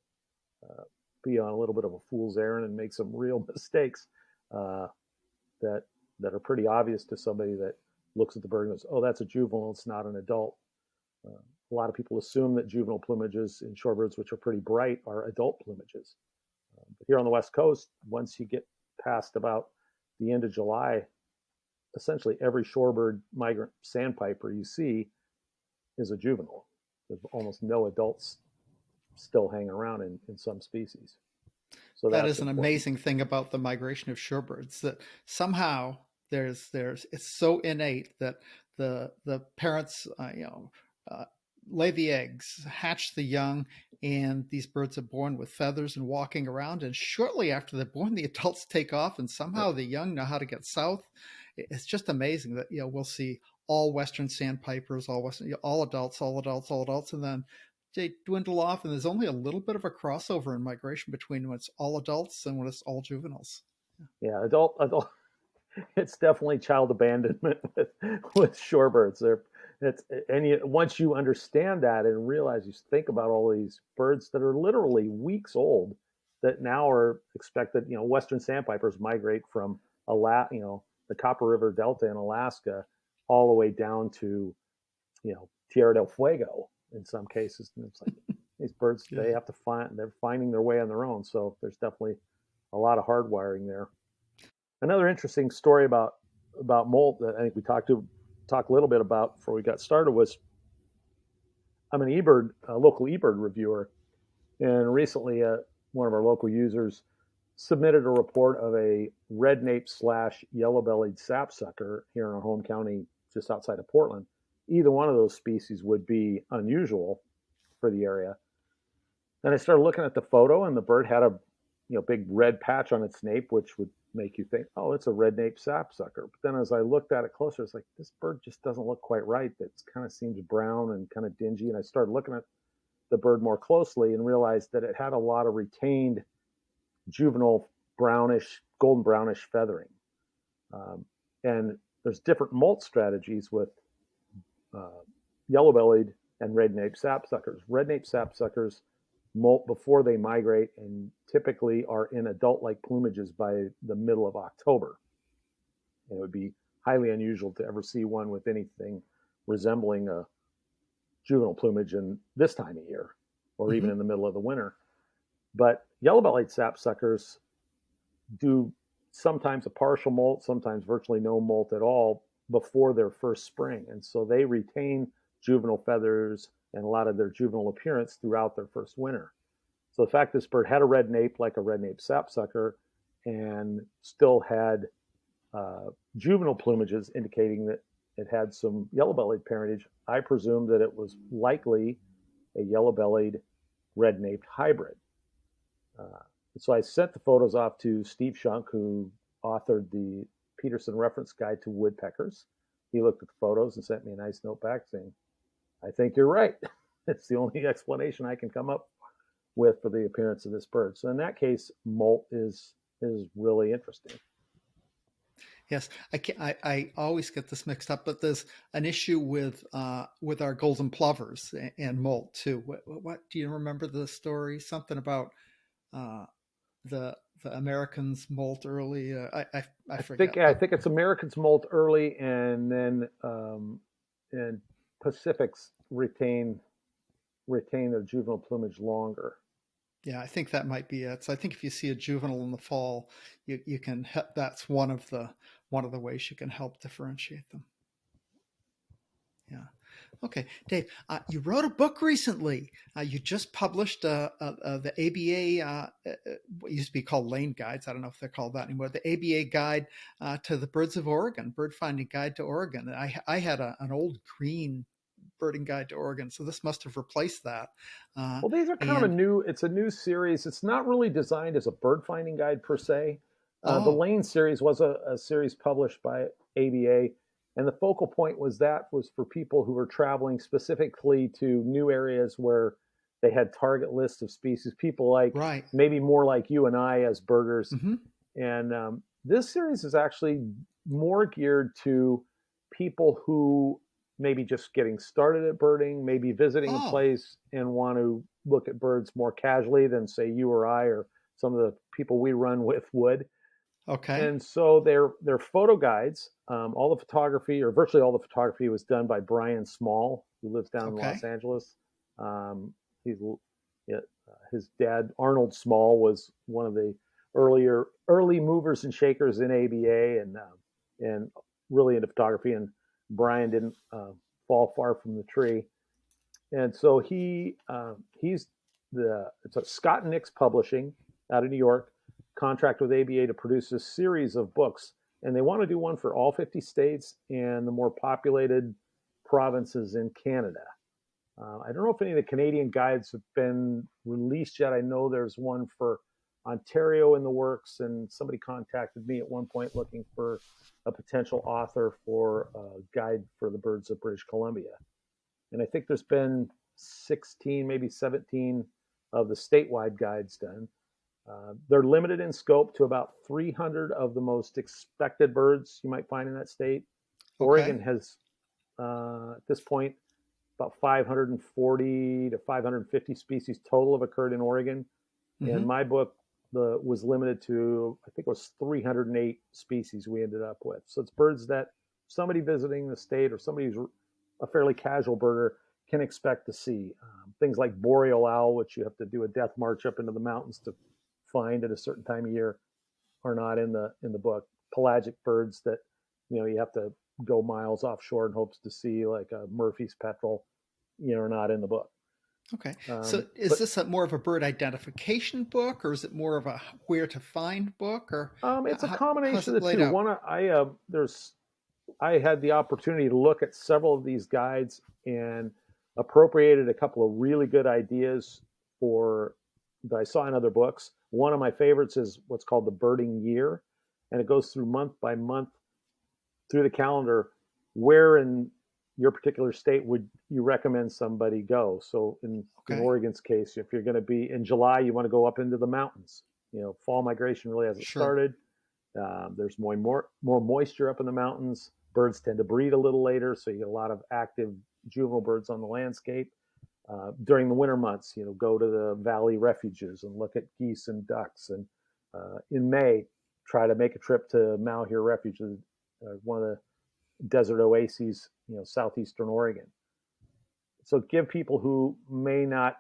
be on a little bit of a fool's errand and make some real mistakes that are pretty obvious to somebody that looks at the bird and goes, "Oh, that's a juvenile. It's not an adult." A lot of people assume that juvenile plumages in shorebirds, which are pretty bright, are adult plumages. But here on the West Coast, once you get past about the end of July, essentially every shorebird migrant sandpiper you see is a juvenile. There's almost no adults still hanging around in some species. So that is that's an important. amazing thing about the migration of shorebirds, that somehow it's so innate that the parents lay the eggs, hatch the young, and these birds are born with feathers and walking around. And shortly after they're born, the adults take off, and somehow the young know how to get south. It's just amazing that we'll see all Western sandpipers, all Western, all adults, all adults, all adults, and then they dwindle off, and there's only a little bit of a crossover in migration between when it's all adults and when it's all juveniles. Yeah, adult. It's definitely child abandonment with shorebirds. Once you understand that and realize, you think about all these birds that are literally weeks old that now are expected. Western sandpipers migrate from the Copper River Delta in Alaska all the way down to Tierra del Fuego in some cases. And it's like these birds, Yeah. they have to they're finding their way on their own. So there's definitely a lot of hardwiring there. Another interesting story about molt that I think we talked a little bit about before we got started was, I'm an eBird, a local eBird reviewer, and recently one of our local users submitted a report of a red nape / yellow-bellied sapsucker here in our home county just outside of Portland. Either one of those species would be unusual for the area. And I started looking at the photo, and the bird had a big red patch on its nape, which would make you think, oh, it's a red nape sapsucker. But then as I looked at it closer, it's like, this bird just doesn't look quite right. It kind of seems brown and kind of dingy. And I started looking at the bird more closely and realized that it had a lot of retained juvenile brownish, golden brownish feathering. And there's different molt strategies with yellow-bellied and red nape sapsuckers. Red nape sapsuckers molt before they migrate and typically are in adult-like plumages by the middle of October. And it would be highly unusual to ever see one with anything resembling a juvenile plumage in this time of year, or even in the middle of the winter. But yellow-bellied sapsuckers do sometimes a partial molt, sometimes virtually no molt at all before their first spring. And so they retain juvenile feathers and a lot of their juvenile appearance throughout their first winter. So the fact this bird had a red nape, like a red nape sapsucker, and still had juvenile plumages indicating that it had some yellow-bellied parentage, I presumed that it was likely a yellow-bellied red-naped hybrid. So I sent the photos off to Steve Shunk, who authored the Peterson Reference Guide to Woodpeckers. He looked at the photos and sent me a nice note back saying, I think you're right. It's the only explanation I can come up with for the appearance of this bird. So in that case, molt is really interesting. Yes, I always get this mixed up, but there's an issue with our golden plovers and molt too. What do you remember the story? Something about the Americans molt early. I forget. I think it's Americans molt early, and then and Pacifics retain their juvenile plumage longer. Yeah, I think that might be it. So I think if you see a juvenile in the fall, you can that's one of the ways you can help differentiate them. Yeah. Okay, Dave, you wrote a book recently. You just published the ABA, what used to be called Lane Guides. I don't know if they're called that anymore. The ABA Guide to the Birds of Oregon, Bird Finding Guide to Oregon. I had an old green birding guide to Oregon, so this must have replaced that. Well, these are kind of it's a new series. It's not really designed as a bird finding guide per se. The Lane series was a series published by ABA, and the focal point was for people who were traveling specifically to new areas where they had target lists of species, people like maybe more like you and I as birders. And this series is actually more geared to people who maybe just getting started at birding, maybe visiting a place and want to look at birds more casually than, say, you or I or some of the people we run with would. Okay. And so they're photo guides. All the photography, or virtually all the photography, was done by Brian Small, who lives down in Los Angeles. His dad, Arnold Small, was one of the early movers and shakers in ABA, and really into photography. And Brian didn't fall far from the tree, and so it's a Scott Nix Publishing out of New York, contract with ABA to produce a series of books, and they want to do one for all 50 states and the more populated provinces in Canada. I don't know if any of the Canadian guides have been released yet. I know there's one for Ontario in the works, and somebody contacted me at one point looking for a potential author for a guide for the birds of British Columbia. And I think there's been 16, maybe 17 of the statewide guides done. They're limited in scope to about 300 of the most expected birds you might find in that state. Okay. Oregon has, at this point, about 540 to 550 species total have occurred in Oregon. And Mm-hmm. my book was limited to, I think it was 308 species we ended up with. So it's birds that somebody visiting the state or somebody who's a fairly casual birder can expect to see. Things like boreal owl, which you have to do a death march up into the mountains to find at a certain time of year, are not in the book. Pelagic birds that you have to go miles offshore in hopes to see, like a Murphy's petrel, are not in the book. Okay. So is But this more of a bird identification book, or is it more of a where to find book, or It's a how's combination it of the laid two. out? One, I had the opportunity to look at several of these guides and appropriated a couple of really good ideas for that I saw in other books. One of my favorites is what's called the birding year, and it goes through month by month through the calendar where in your particular state would you recommend somebody go. So in Okay. Oregon's case, if you're going to be in July, you want to go up into the mountains. Fall migration really hasn't Sure. started. There's more moisture up in the mountains. Birds tend to breed a little later, so you get a lot of active juvenile birds on the landscape. During the winter months, go to the valley refuges and look at geese and ducks. And in May, try to make a trip to Malheur Refuge, one of the desert oases, southeastern Oregon. So give people who may not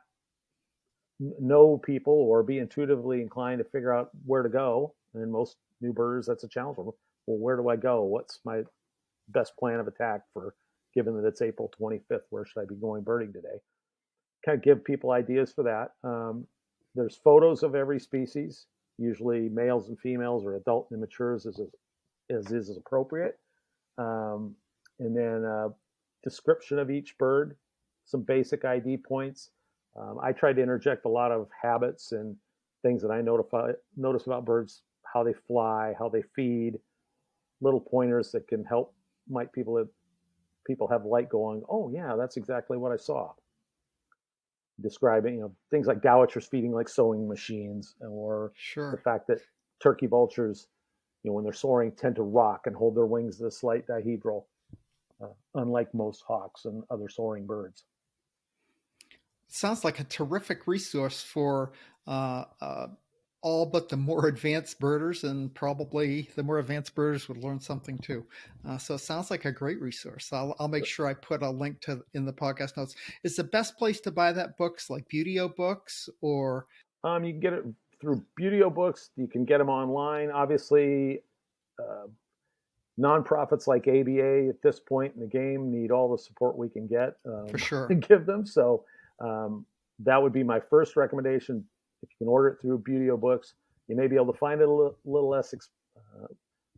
know people or be intuitively inclined to figure out where to go. And most new birders, that's a challenge. Well, where do I go? What's my best plan of attack for, given that it's April 25th? Where should I be going birding today? Kind of give people ideas for that. There's photos of every species, usually males and females or adult and immatures as appropriate. Um, and then a description of each bird, some basic ID points. I tried to interject a lot of habits and things that I notice about birds, how they fly, how they feed, little pointers that can help might people have light going, oh yeah, that's exactly what I saw. Describing, things like dowitchers feeding like sewing machines, or the Sure. fact that turkey vultures, when they're soaring, tend to rock and hold their wings at a slight dihedral, unlike most hawks and other soaring birds. Sounds like a terrific resource for uh, uh, all but the more advanced birders, and probably the more advanced birders would learn something too. So it sounds like a great resource. I'll make sure I put a link to in the podcast notes. Is the best place to buy that books like Buteo Books or? You can get it through Buteo Books. You can get them online. Obviously, uh, nonprofits like ABA at this point in the game need all the support we can get For sure. and give them. So um, that would be my first recommendation. If you can order it through Buteo Books, you may be able to find it little less,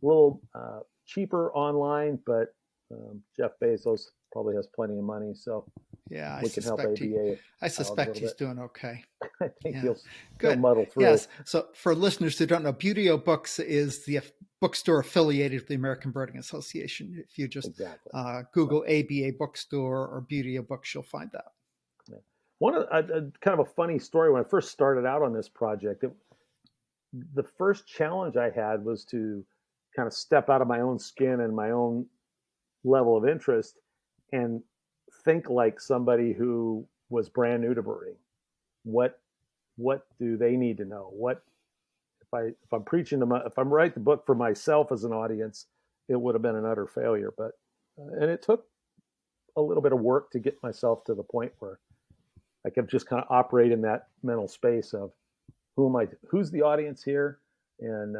little cheaper online. But Jeff Bezos probably has plenty of money, so Yeah, we can help ABA I out a suspect little he's bit. doing okay. I think Yeah, he'll good. muddle through. Yes. So for listeners who don't know, Buteo Books is the bookstore affiliated with the American Birding Association. If you just Exactly. So Google ABA bookstore or Buteo Books, you'll find that. yeah. One of kind of a funny story when I first started out on this project. The first challenge I had was to kind of step out of my own skin and my own level of interest and think like somebody who was brand new to birding. What what do they need to know? What if I'm preaching to if I'm writing the book for myself as an audience, it would have been an utter failure. But and it took a little bit of work to get myself to the point where I could just kind of operate in that mental space of who's the audience here, and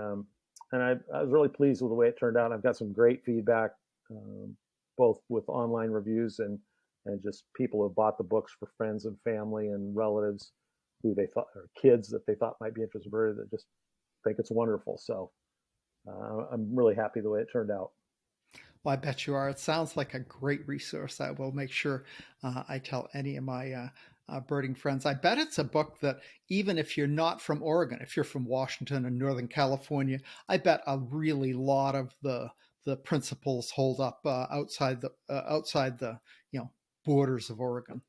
I was really pleased with the way it turned out. I've got some great feedback, both with online reviews and just people who bought the books for friends and family and relatives who they thought, or kids that they thought might be interested in it, that just think it's wonderful. So I'm really happy the way it turned out. Well, I bet you are. It sounds like a great resource. I will make sure I tell any of my birding friends. I bet it's a book that even if you're not from Oregon, if you're from Washington and Northern California, I bet a really lot of the principles hold up outside the borders of Oregon.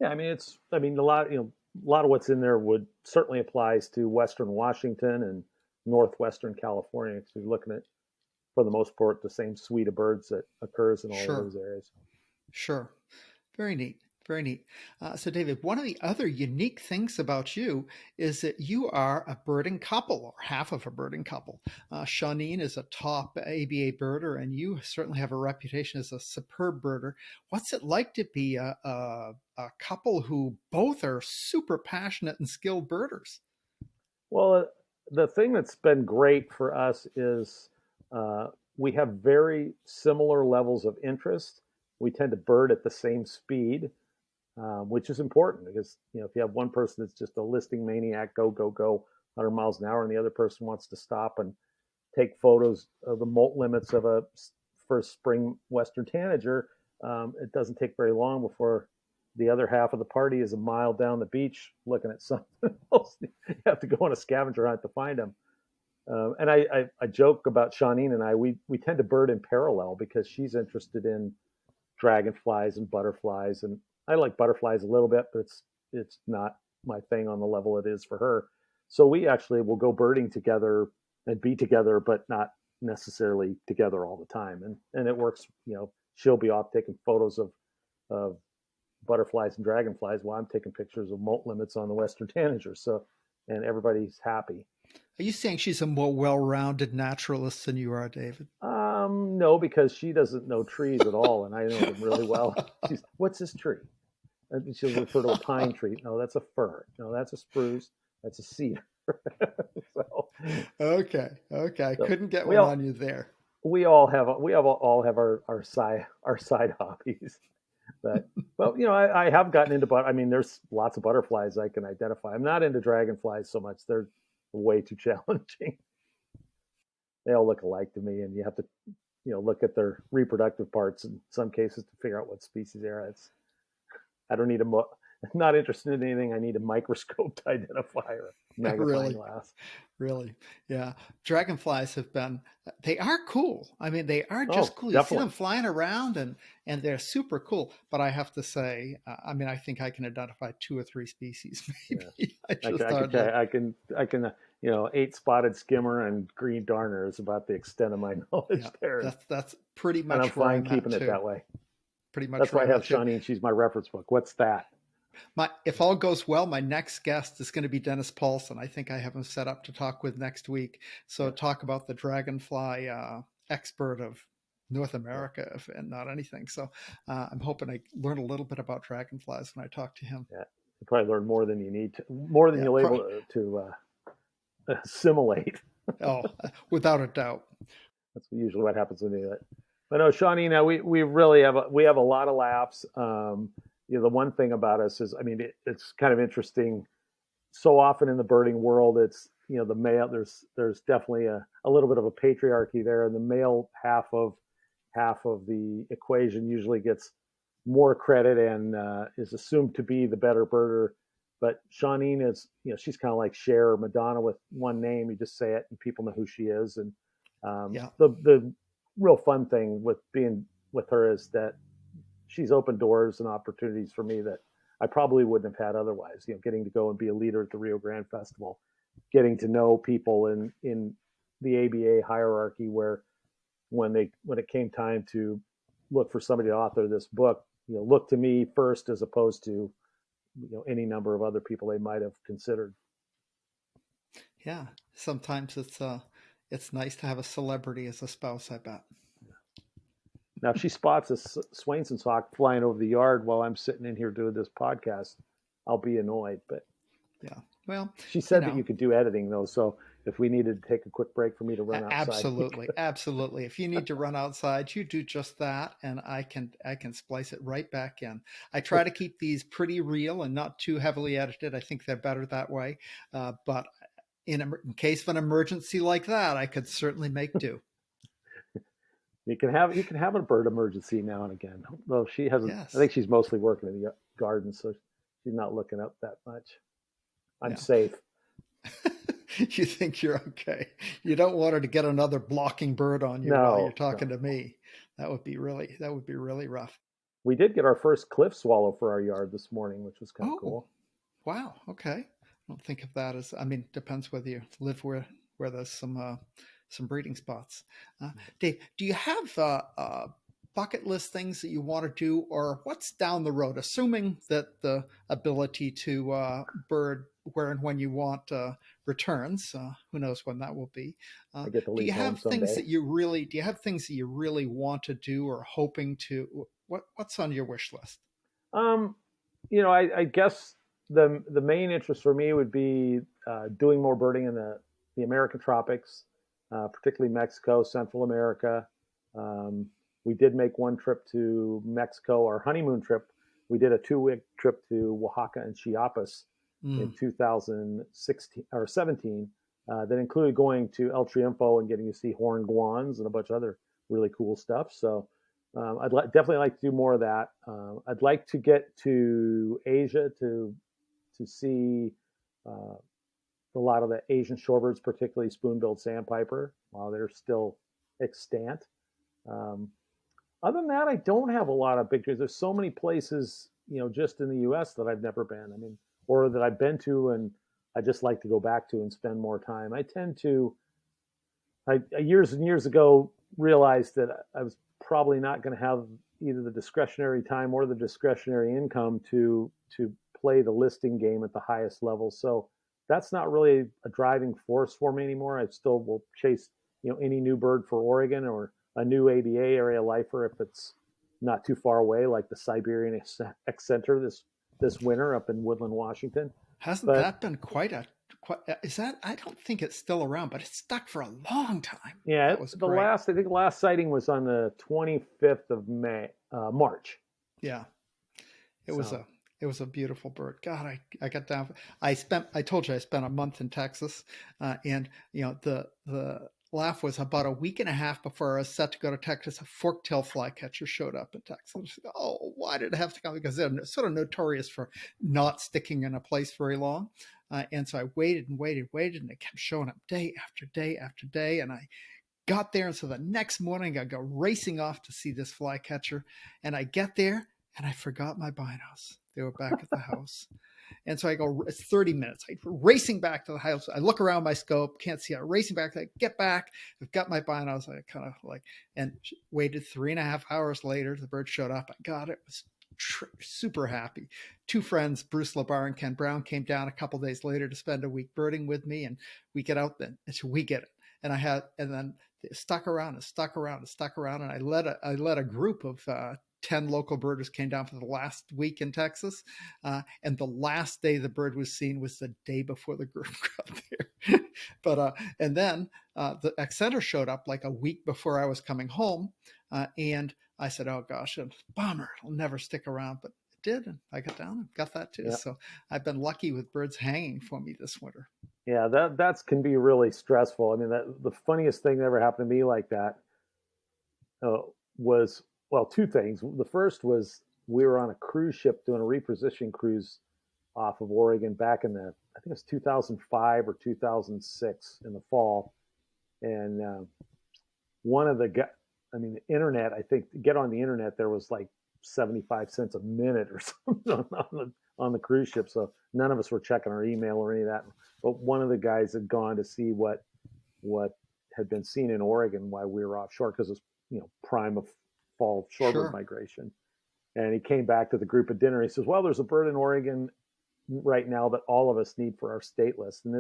Yeah, I mean a lot a lot of what's in there would certainly applies to Western Washington and Northwestern California because you're looking at for the most part the same suite of birds that occurs in all of Sure, those areas. sure. Very neat. Very neat. So, David, one of the other unique things about you is that you are a birding couple, or half of a birding couple. Shawneen is a top ABA birder, and you certainly have a reputation as a superb birder. What's it like to be a couple who both are super passionate and skilled birders? Well, the thing that's been great for us is uh, we have very similar levels of interest. We tend to bird at the same speed, which is important because if you have one person that's just a listing maniac, go go go, 100 miles an hour, and the other person wants to stop and take photos of the molt limits of a first spring Western tanager, it doesn't take very long before the other half of the party is a mile down the beach looking at something else. You have to go on a scavenger hunt to find them. And I joke about Shawneen and I. We tend to bird in parallel because she's interested in dragonflies and butterflies, and I like butterflies a little bit, but it's not my thing on the level it is for her. So we actually will go birding together and be together, but not necessarily together all the time. And it works. She'll be off taking photos of butterflies and dragonflies while I'm taking pictures of molt limits on the Western tanager. So, and everybody's happy. Are you saying she's a more well-rounded naturalist than you are, David? No, because she doesn't know trees at all, and I know them really well. She's, what's this tree? And she'll refer to a pine tree. No, that's a fir. No, that's a spruce. That's a cedar. so, Okay, okay. I so couldn't get we one on all you there. all have our side hobbies. But well, I have gotten into I mean, there's lots of butterflies I can identify. I'm not into dragonflies so much. They're way too challenging. They all look alike to me, and you have to look at their reproductive parts in some cases to figure out what species they are. I don't need I'm not interested in anything I need a microscope to identify or a magnifying Really, glass. really. Yeah. Dragonflies they are cool. I mean, they are just Oh, cool. You see them definitely. flying around and they're super cool. But I have to say, I mean, I think I can identify two or three species, Yeah, maybe. I just I can tell hardly. you, I can eight spotted skimmer and green darner is about the extent of my knowledge Yeah. there, That's pretty and I'm much where fine I'm at keeping it too. that way. Pretty much That's where why I I'm have at too. Shawnee. She's my reference book. What's that? If all goes well, my next guest is going to be Dennis Paulson. I think I have him set up to talk with next week. So Yeah, talk about the dragonfly expert of North yeah, America, if, and not anything. So I'm hoping I learn a little bit about dragonflies when I talk to him. yeah. You probably learn more than you need to, more than Yeah. you're able to assimilate. Oh, without a doubt. That's usually what happens when you do that. But no, Shawnee, now we really we have a lot of laughs. The one thing about us is, I mean, it's kind of interesting. So often in the birding world, it's the male. There's definitely a little bit of a patriarchy there, and the male half of the equation usually gets more credit and is assumed to be the better birder. But Shawneen is, she's kind of like Cher or Madonna with one name. You just say it, and people know who she is. And Yeah. the real fun thing with being with her is that she's opened doors and opportunities for me that I probably wouldn't have had otherwise. Getting to go and be a leader at the Rio Grande Festival, getting to know people in the ABA hierarchy, where when it came time to look for somebody to author this book, look to me first as opposed to any number of other people they might have considered. Yeah. Sometimes it's nice to have a celebrity as a spouse, I bet. Now, if she spots a Swainson's hawk flying over the yard while I'm sitting in here doing this podcast, I'll be annoyed. But Yeah. Well, she you said that know, you could do editing though, so if we needed to take a quick break for me to run outside, we Absolutely, could. absolutely. If you need to run outside, you do just that, and I can splice it right back in. I try to keep these pretty real and not too heavily edited. I think they're better that way. But in case of an emergency like that, I could certainly make do. you can have a bird emergency now and again. Though she hasn't. I Yes. think she's mostly working in the garden, so she's not looking up that much. I'm Yeah. safe. You think you're okay. You don't want her to get another blocking bird on you while you're No, talking no. to me. That would be really rough. We did get our first cliff swallow for our yard this morning, which was kind of Oh, cool. wow. Okay. I don't think of that as, I mean, depends whether you live where there's some breeding spots. Dave, do you have bucket list things that you want to do, or what's down the road, assuming that the ability to bird where and when you want returns? Who knows when that will be? I get to Do you leave home have things someday. that you really do you have things that you really want to do or hoping to? What's on your wish list? Um, I guess the main interest for me would be doing more birding in the American tropics, particularly Mexico, Central America. Um, we did make one trip to Mexico, our honeymoon trip. We did a 2-week trip to Oaxaca and Chiapas in Mm. 2016 or 17. That included going to El Triunfo and getting to see horned guans and a bunch of other really cool stuff. So definitely like to do more of that. I'd like to get to Asia to see uh, a lot of the Asian shorebirds, particularly spoon-billed sandpiper, while they're still extant. Um, Other than that, I don't have a lot of big trips. There's so many places, just in the U.S. that I've never been. I mean, or that I've been to and I just like to go back to and spend more time. I years and years ago realized that I was probably not going to have either the discretionary time or the discretionary income to play the listing game at the highest level. So that's not really a driving force for me anymore. I still will chase any new bird for Oregon or a new ABA area lifer if it's not too far away, like the Siberian Excenter this winter up in Woodland, Washington. Hasn't But that been quite is that I don't think it's still around, but it's stuck for a long time. yeah, That was the great. last I think the last sighting was on the 25th of March. Yeah. It was So a beautiful bird. God, I got down. I told you I spent a month in Texas, and the laugh was about a week and a half before I was set to go to Texas. A fork-tailed flycatcher showed up in Texas. Oh, why did it have to come? Because they're sort of notorious for not sticking in a place very long. And so I waited and waited, waited, and it kept showing up day after day after day. And I got there, and so the next morning I go racing off to see this flycatcher, and I get there and I forgot my binos. They were back at the house. And so I go, it's 30 minutes. I racing back to the house. I look around my scope, can't see it. Racing back, I get back. I've got my binos. I kind of and waited 3.5 hours later. The bird showed up. I got it. Was super happy. Two friends, Bruce LeBar and Ken Brown, came down a couple days later to spend a week birding with me, and we get out then. And so we get it. And then stuck around and stuck around and stuck around. And I led a group of 10 local birders came down for the last week in Texas. And the last day the bird was seen was the day before the group got there. And then the Accenter showed up like a week before I was coming home. And I said, oh gosh, a bummer. It'll never stick around. But it did. And I got down and got that too. yeah, So I've been lucky with birds hanging for me this winter. yeah, that can be really stressful. I mean, the funniest thing that ever happened to me like that uh, was, well, two things. The first was we were on a cruise ship doing a reposition cruise off of Oregon back in I think it was 2005 or 2006 in the fall, and one of the guys, I mean, the internet, I think to get on the internet there was like 75 cents a minute or something on the cruise ship. So none of us were checking our email or any of that. But one of the guys had gone to see what had been seen in Oregon while we were offshore because it was prime of fall shorebird Sure. migration. And he came back to the group at dinner. He says, "Well, there's a bird in Oregon right now that all of us need for our state list." And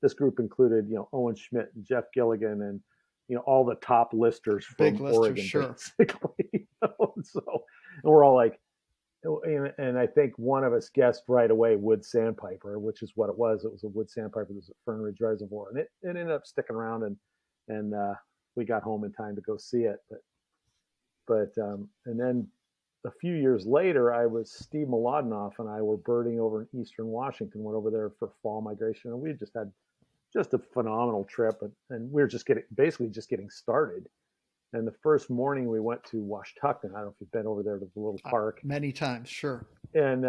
this group included Owen Schmidt and Jeff Gilligan and all the top listers Big from lister, Oregon, sure. basically. So and we're all like, and I think one of us guessed right away wood sandpiper, which is what it was. It was a wood sandpiper. It was at Fern Ridge Reservoir, and it ended up sticking around, and we got home in time to go see it. But and then a few years later, I was Steve Mlodinoff and I were birding over in Eastern Washington. Went over there for fall migration, and we just had a phenomenal trip, and we were just getting started. And the first morning we went to Washtuckon. I don't know if you've been over there to the little park. Many times, sure. And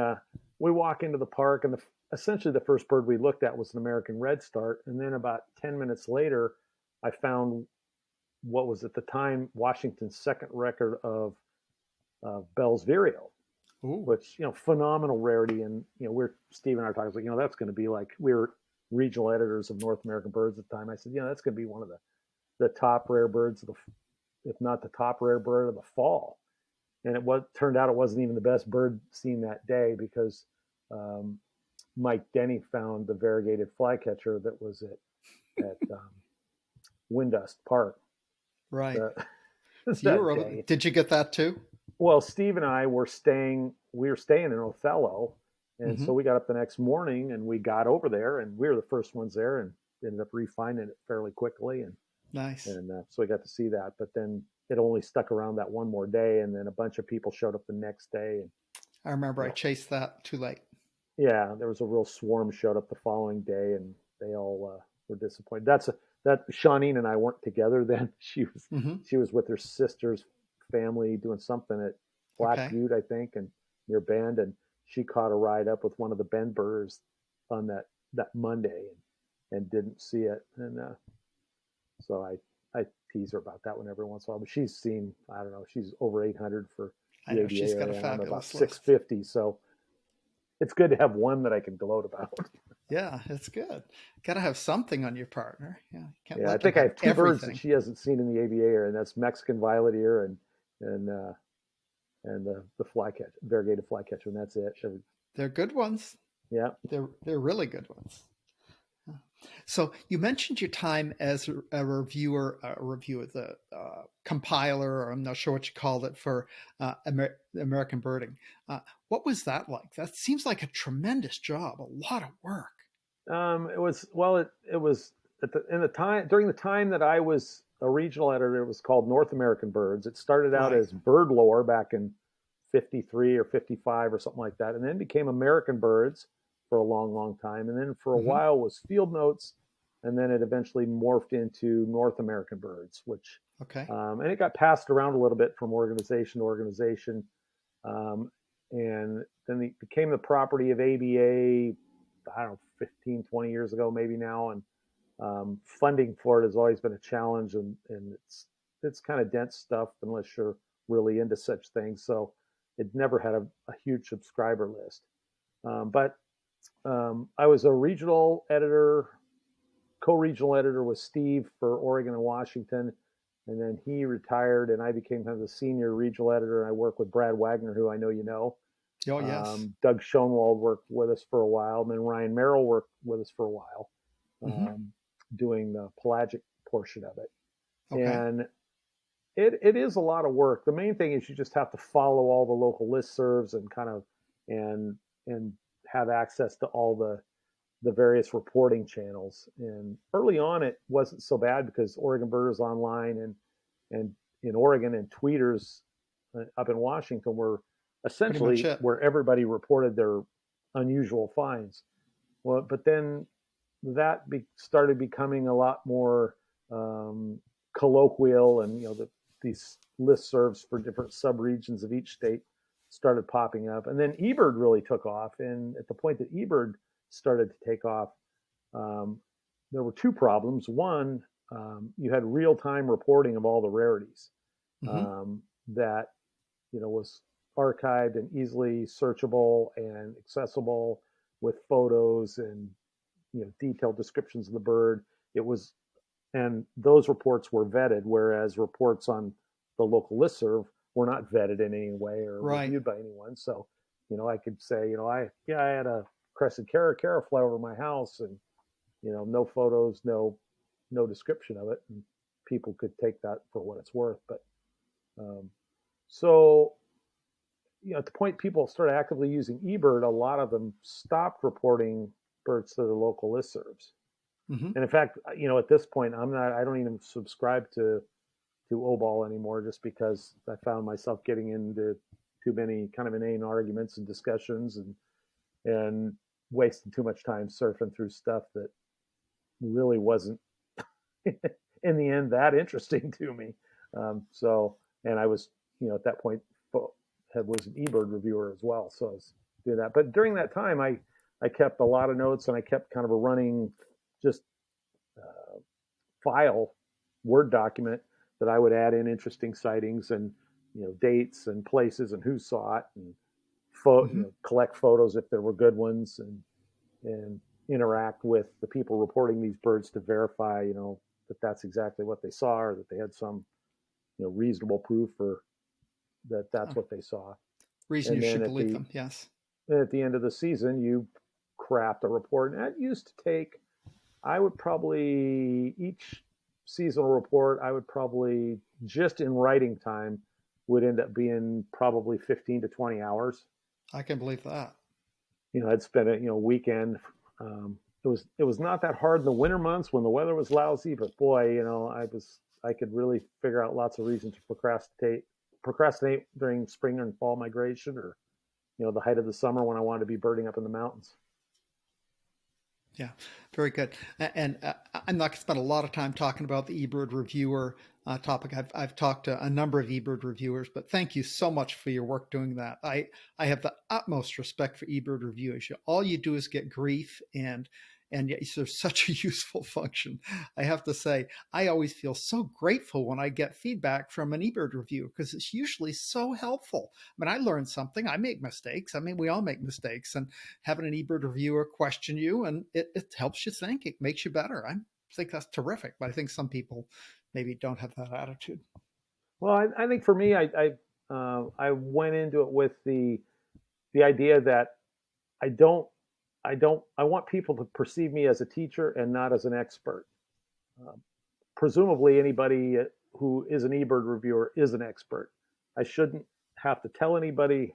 we walk into the park, and essentially the first bird we looked at was an American redstart. And then about 10 minutes later, I found what was at the time Washington's second record of Bell's Vireo, Ooh. which, phenomenal rarity. And, Steve and I were talking, like, that's going to be like, we were regional editors of North American Birds at the time. I said, that's going to be one of the top rare birds of if not the top rare bird of the fall. And turned out it wasn't even the best bird seen that day, because Mike Denny found the variegated flycatcher that was at Windust Park. Right. Day. Did you get that too? Well, Steve and I were staying in Othello. And so we got up the next morning and we got over there, and we were the first ones there, and ended up refining it fairly quickly. And nice. And so we got to see that. But then it only stuck around that one more day, and then a bunch of people showed up the next day. And I remember I chased that too late. Yeah, there was a real swarm showed up the following day, and they all were disappointed. That Shawneen and I weren't together then. She was with her sister's family doing something at Black Butte, I think, and near Bend, and she caught a ride up with one of the Bend birders on that Monday, and didn't see it. And so I tease her about that one every once in a while. But she's seen, I don't know, she's over 800 for the ABA she's got a area. fabulous I'm about list. 650, so it's good to have one that I can gloat about. Yeah, it's good. Got to have something on your partner. Yeah, can't I think I have two birds that she hasn't seen in the ABA area, and that's Mexican violet ear and the flycatcher, variegated flycatcher, and that's it. They're good ones. Yeah, they're really good ones. So you mentioned your time as a reviewer, the compiler, or I'm not sure what you called it, for American Birding. What was that like? That seems like a tremendous job, a lot of work. It was during the time that I was a regional editor. It was called North American Birds. It started out as Bird Lore back in 53 or 55 or something like that, and then became American Birds for a long, long time. And then for a while was Field Notes, and then it eventually morphed into North American Birds, which, and it got passed around a little bit from organization to organization. And then it became the property of ABA, I don't know, 15, 20 years ago, maybe now. And funding for it has always been a challenge, and it's kind of dense stuff unless you're really into such things. So it never had a huge subscriber list. But I was a regional editor, co-regional editor with Steve for Oregon and Washington, and then he retired, and I became kind of the senior regional editor. And I work with Brad Wagner, who I know you know. Oh, yes. Doug Schoenwald worked with us for a while, and then Ryan Merrill worked with us for a while, doing the pelagic portion of it. And it is a lot of work. The main thing is you just have to follow all the local listservs and kind of and have access to all the various reporting channels. And early on, it wasn't so bad because Oregon Birders Online and in Oregon and Tweeters up in Washington were essentially where everybody reported their unusual finds. Well, but then that started becoming a lot more colloquial, and these listservs for different subregions of each state started popping up. And then eBird really took off. And at the point that eBird started to take off, there were two problems. One, you had real-time reporting of all the rarities that was archived and easily searchable and accessible with photos and detailed descriptions of the bird. And those reports were vetted, whereas reports on the local listserv were not vetted in any way or reviewed by anyone. So, I could say, I had a crested cara fly over my house, and no photos, no description of it, and people could take that for what it's worth. But so at the point people started actively using eBird, a lot of them stopped reporting birds to their local listservs. And in fact, at this point, I don't even subscribe to OBAL anymore, just because I found myself getting into too many kind of inane arguments and discussions, and wasting too much time surfing through stuff that really wasn't in the end that interesting to me. And I was, at that point, was an eBird reviewer as well. So I was doing that. But during that time, I kept a lot of notes, and I kept kind of a running just file Word document that I would add in interesting sightings and dates and places and who saw it, and Mm-hmm. collect photos if there were good ones, and interact with the people reporting these birds to verify that that's exactly what they saw, or that they had some reasonable proof for that that's Oh, what they saw. reason you And then should believe them. Yes. at the end of the season, you craft a report, and that used to take, I would probably, each seasonal report, I would probably, just in writing time, would end up being probably 15 to 20 hours. I can believe that. I'd spend a weekend. It was not that hard in the winter months when the weather was lousy, but boy, I could really figure out lots of reasons to procrastinate during spring and fall migration, or the height of the summer when I wanted to be birding up in the mountains. Yeah, very good. And I'm not going to spend a lot of time talking about the eBird reviewer topic. I've talked to a number of eBird reviewers, but thank you so much for your work doing that. I have the utmost respect for eBird reviewers. All you do is get grief, and yet there's such a useful function. I have to say, I always feel so grateful when I get feedback from an eBird reviewer, because it's usually so helpful. I mean, I learned something. I make mistakes. I mean, we all make mistakes, and having an eBird reviewer question you, and it helps you think. It makes you better. I think that's terrific, but I think some people maybe don't have that attitude. Well, I think for me, I went into it with the idea that I don't I want people to perceive me as a teacher and not as an expert. Um, Presumably, anybody who is an eBird reviewer is an expert. I shouldn't have to tell anybody,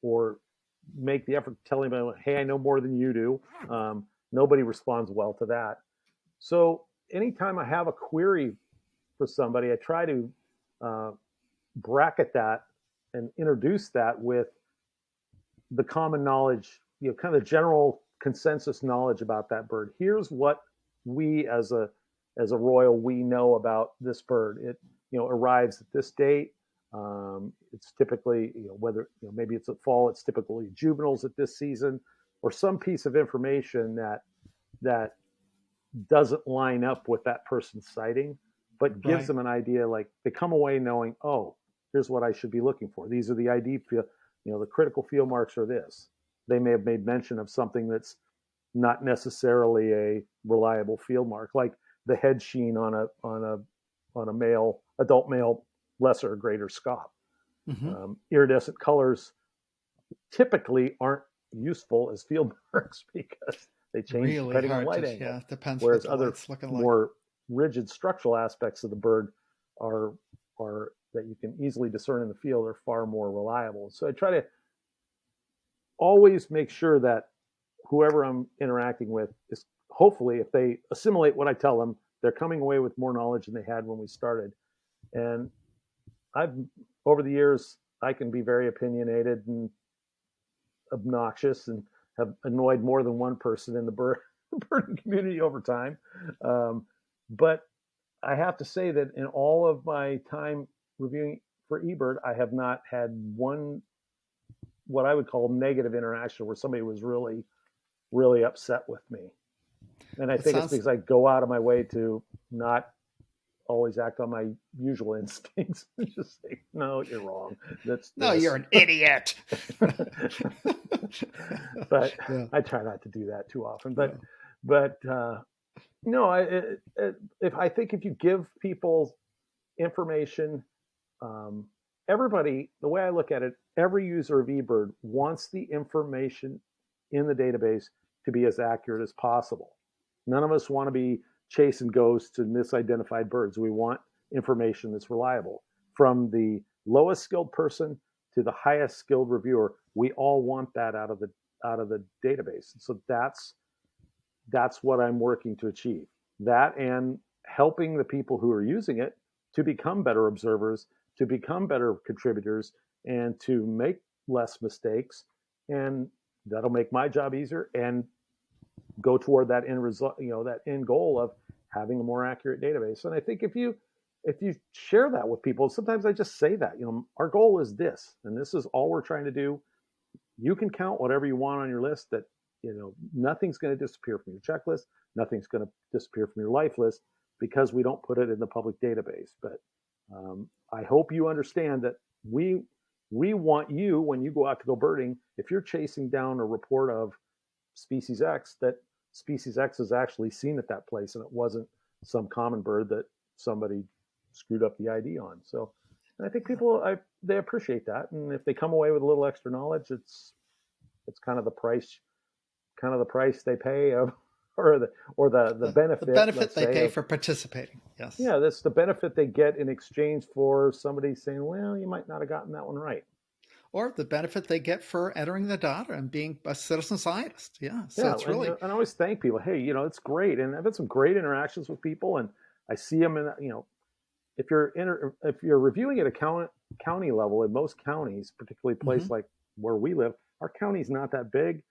or make the effort to tell anybody, hey, I know more than you do. Nobody responds well to that. So anytime I have a query for somebody, I try to uh, bracket that and introduce that with the common knowledge, kind of general consensus knowledge about that bird. Here's what we as a royal we know about this bird. It arrives at this date. It's typically whether maybe it's at fall. It's typically juveniles at this season, or some piece of information that doesn't line up with that person's sighting, but gives Right. them an idea. Like, they come away knowing, oh, here's what I should be looking for. These are the ID field, the critical field marks are this. They may have made mention of something that's not necessarily a reliable field mark, like the head sheen on a male, adult male, lesser or greater scaup. Mm-hmm. Iridescent colors typically aren't useful as field marks because they change Really depending on hard light to, angle, yeah, depends what whereas the other light's looking like. more rigid structural aspects of the bird are are that you can easily discern in the field are far more reliable. So I try to always make sure that whoever I'm interacting with is, hopefully, if they assimilate what I tell them, they're coming away with more knowledge than they had when we started. And I've over the years, I can be very opinionated and obnoxious, and have annoyed more than one person in the birding community over time. But I have to say that in all of my time reviewing for eBird, I have not had one what I would call negative interaction where somebody was really, really upset with me. And I That think it's sounds because I go out of my way to not always act on my usual instincts and just say, no, you're wrong. That's no, you're this. an idiot. But Yeah, I try not to do that too often. yeah. But no, I think if you give people information, um, everybody, the way I look at it, every user of eBird wants the information in the database to be as accurate as possible. None of us want to be chasing ghosts and misidentified birds. We want information that's reliable. From the lowest skilled person to the highest skilled reviewer, we all want that out of the database. So that's what I'm working to achieve. That, and helping the people who are using it to become better observers, to become better contributors, and to make less mistakes. And that'll make my job easier and go toward that end result, that end goal of having a more accurate database. And I think if you if you share that with people, sometimes I just say that, our goal is this, and this is all we're trying to do. You can count whatever you want on your list. That nothing's going to disappear from your checklist. Nothing's going to disappear from your life list because we don't put it in the public database. But I hope you understand that we want you, when you go out to go birding, if you're chasing down a report of species X, that species X is actually seen at that place, and it wasn't some common bird that somebody screwed up the ID on. So I think people they appreciate that, and if they come away with a little extra knowledge, it's kind of the price they pay of, or the benefit, the benefit they pay of, for participating. Yes. Yeah, that's the benefit they get in exchange for somebody saying, well, you might not have gotten that one right. Or the benefit they get for entering the data and being a citizen scientist. Yeah. So Yeah, it's really. and I always thank people. Hey, it's great, and I've had some great interactions with people, and I see them in. If you're reviewing at a county level, in most counties, particularly a place like where we live, our county's not that big.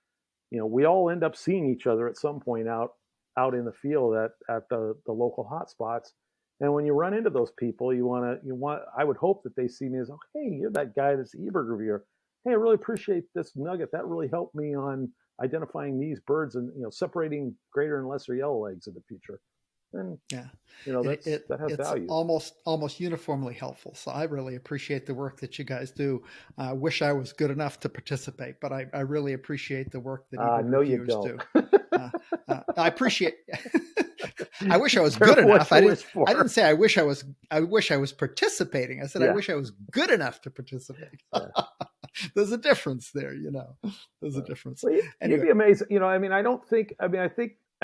We all end up seeing each other at some point out in the field at the local hotspots. And when you run into those people, I would hope that they see me as, oh, hey, you're that guy that's the eBird reviewer. Hey, I really appreciate this nugget. That really helped me on identifying these birds and separating greater and lesser yellowlegs in the future. And yeah, that has it's value. almost uniformly helpful. So I really appreciate the work that you guys do. I wish I was good enough to participate, but I really appreciate the work that eBird no, reviewers you do. I appreciate. I wish I was Careful good enough. I didn't say I wish I was. I wish I was participating. I said I wish I was good enough to participate. Yeah. There's a difference there, There's a difference. Well, anyway. You'd be amazed. I don't think. I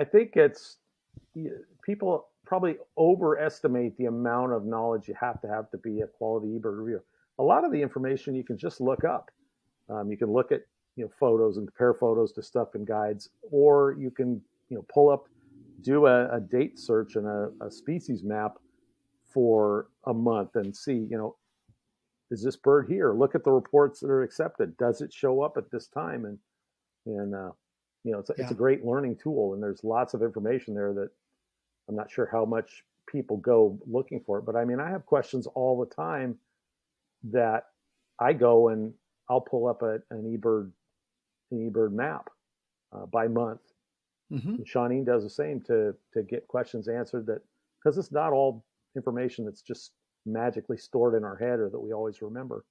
think it's people probably overestimate the amount of knowledge you have to be a quality eBird reviewer. A lot of the information you can just look up. You can look at photos and compare photos to stuff in guides, or you can pull up, do a date search and a species map for a month and see is this bird here? Look at the reports that are accepted. Does it show up at this time? And it's a great learning tool, and there's lots of information there that I'm not sure how much people go looking for it. But I mean, I have questions all the time that I go and I'll pull up an eBird map by month. Mm-hmm. And Shawneen does the same to get questions answered, that because it's not all information that's just magically stored in our head or that we always remember.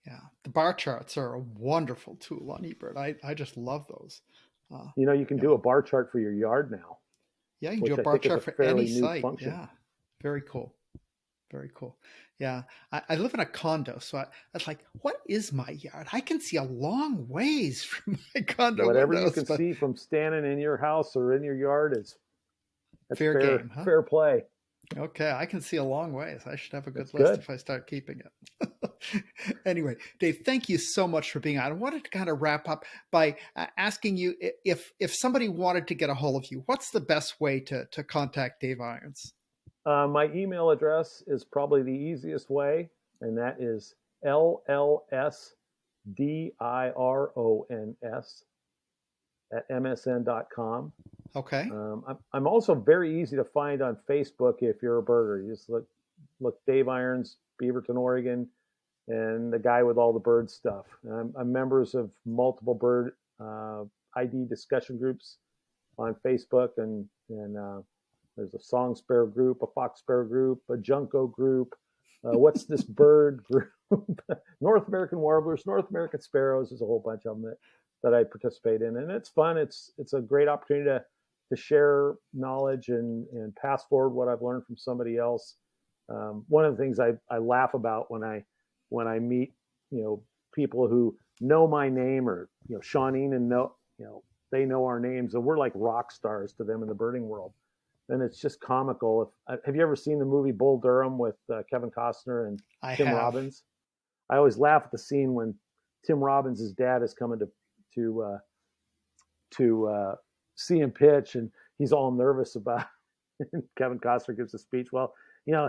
Yeah, the bar charts are a wonderful tool on eBird. I just love those. You can do a bar chart for your yard now. Yeah, you can do a bar chart for any site. Function. Yeah, very cool. Very cool. Yeah, I live in a condo, so I was like, what is my yard? I can see a long ways from my condo Whatever windows, you can see from standing in your house or in your yard is fair game, huh? Fair play. Okay, I can see a long ways. I should have a good list if I start keeping it. Anyway, Dave, thank you so much for being on. I wanted to kind of wrap up by asking you if somebody wanted to get a hold of you, what's the best way to contact Dave Irons? My email address is probably the easiest way, and that is llsdirons@msn.com. Okay. I'm also very easy to find on Facebook if you're a birder. You just look Dave Irons, Beaverton, Oregon, and the guy with all the bird stuff. I'm members of multiple bird ID discussion groups on Facebook, and there's a song sparrow group, a fox sparrow group, a junco group. What's this bird group? North American warblers, North American sparrows. There's a whole bunch of them that I participate in, and it's fun. It's a great opportunity to share knowledge and pass forward what I've learned from somebody else. One of the things I laugh about when I meet people who know my name, or Shawneen, and they know our names, and we're like rock stars to them in the birding world. And it's just comical. Have you ever seen the movie Bull Durham with Kevin Costner and Tim Robbins? I always laugh at the scene when Tim Robbins' dad is coming to see him pitch, and he's all nervous about it. And Kevin Costner gives a speech. Well,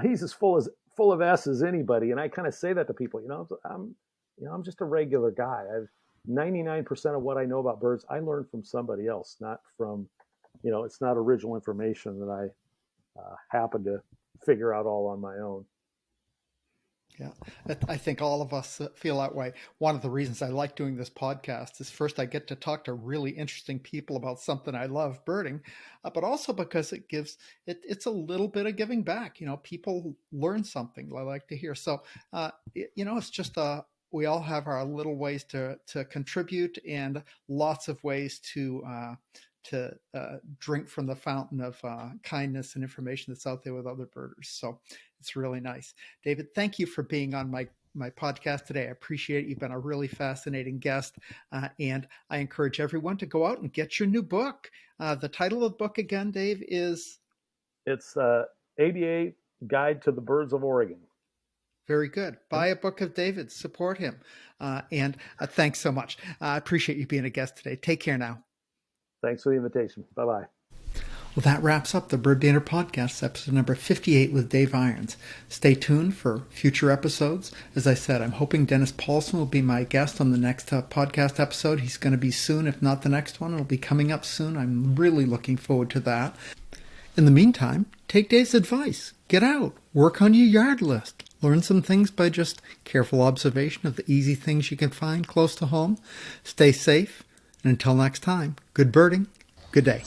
he's as full of S as anybody. And I kind of say that to people. I'm just a regular guy. 99% of what I know about birds I learned from somebody else, not from. It's not original information that I happen to figure out all on my own. Yeah, I think all of us feel that way. One of the reasons I like doing this podcast is first, I get to talk to really interesting people about something I love, birding, but also because it gives it's a little bit of giving back. People learn something I like to hear. So, it's just we all have our little ways to contribute and lots of ways to drink from the fountain of kindness and information that's out there with other birders. So it's really nice. David, thank you for being on my podcast today. I appreciate it. You've been a really fascinating guest. And I encourage everyone to go out and get your new book. The title of the book again, Dave, is? It's 88 Guide to the Birds of Oregon. Very good. Buy a book of David. Support him. And thanks so much. I appreciate you being a guest today. Take care now. Thanks for the invitation. Bye-bye. Well, that wraps up the Bird Banter Podcast, episode number 58 with Dave Irons. Stay tuned for future episodes. As I said, I'm hoping Dennis Paulson will be my guest on the next podcast episode. He's going to be soon, if not the next one. It'll be coming up soon. I'm really looking forward to that. In the meantime, take Dave's advice. Get out. Work on your yard list. Learn some things by just careful observation of the easy things you can find close to home. Stay safe. And until next time, good birding, good day.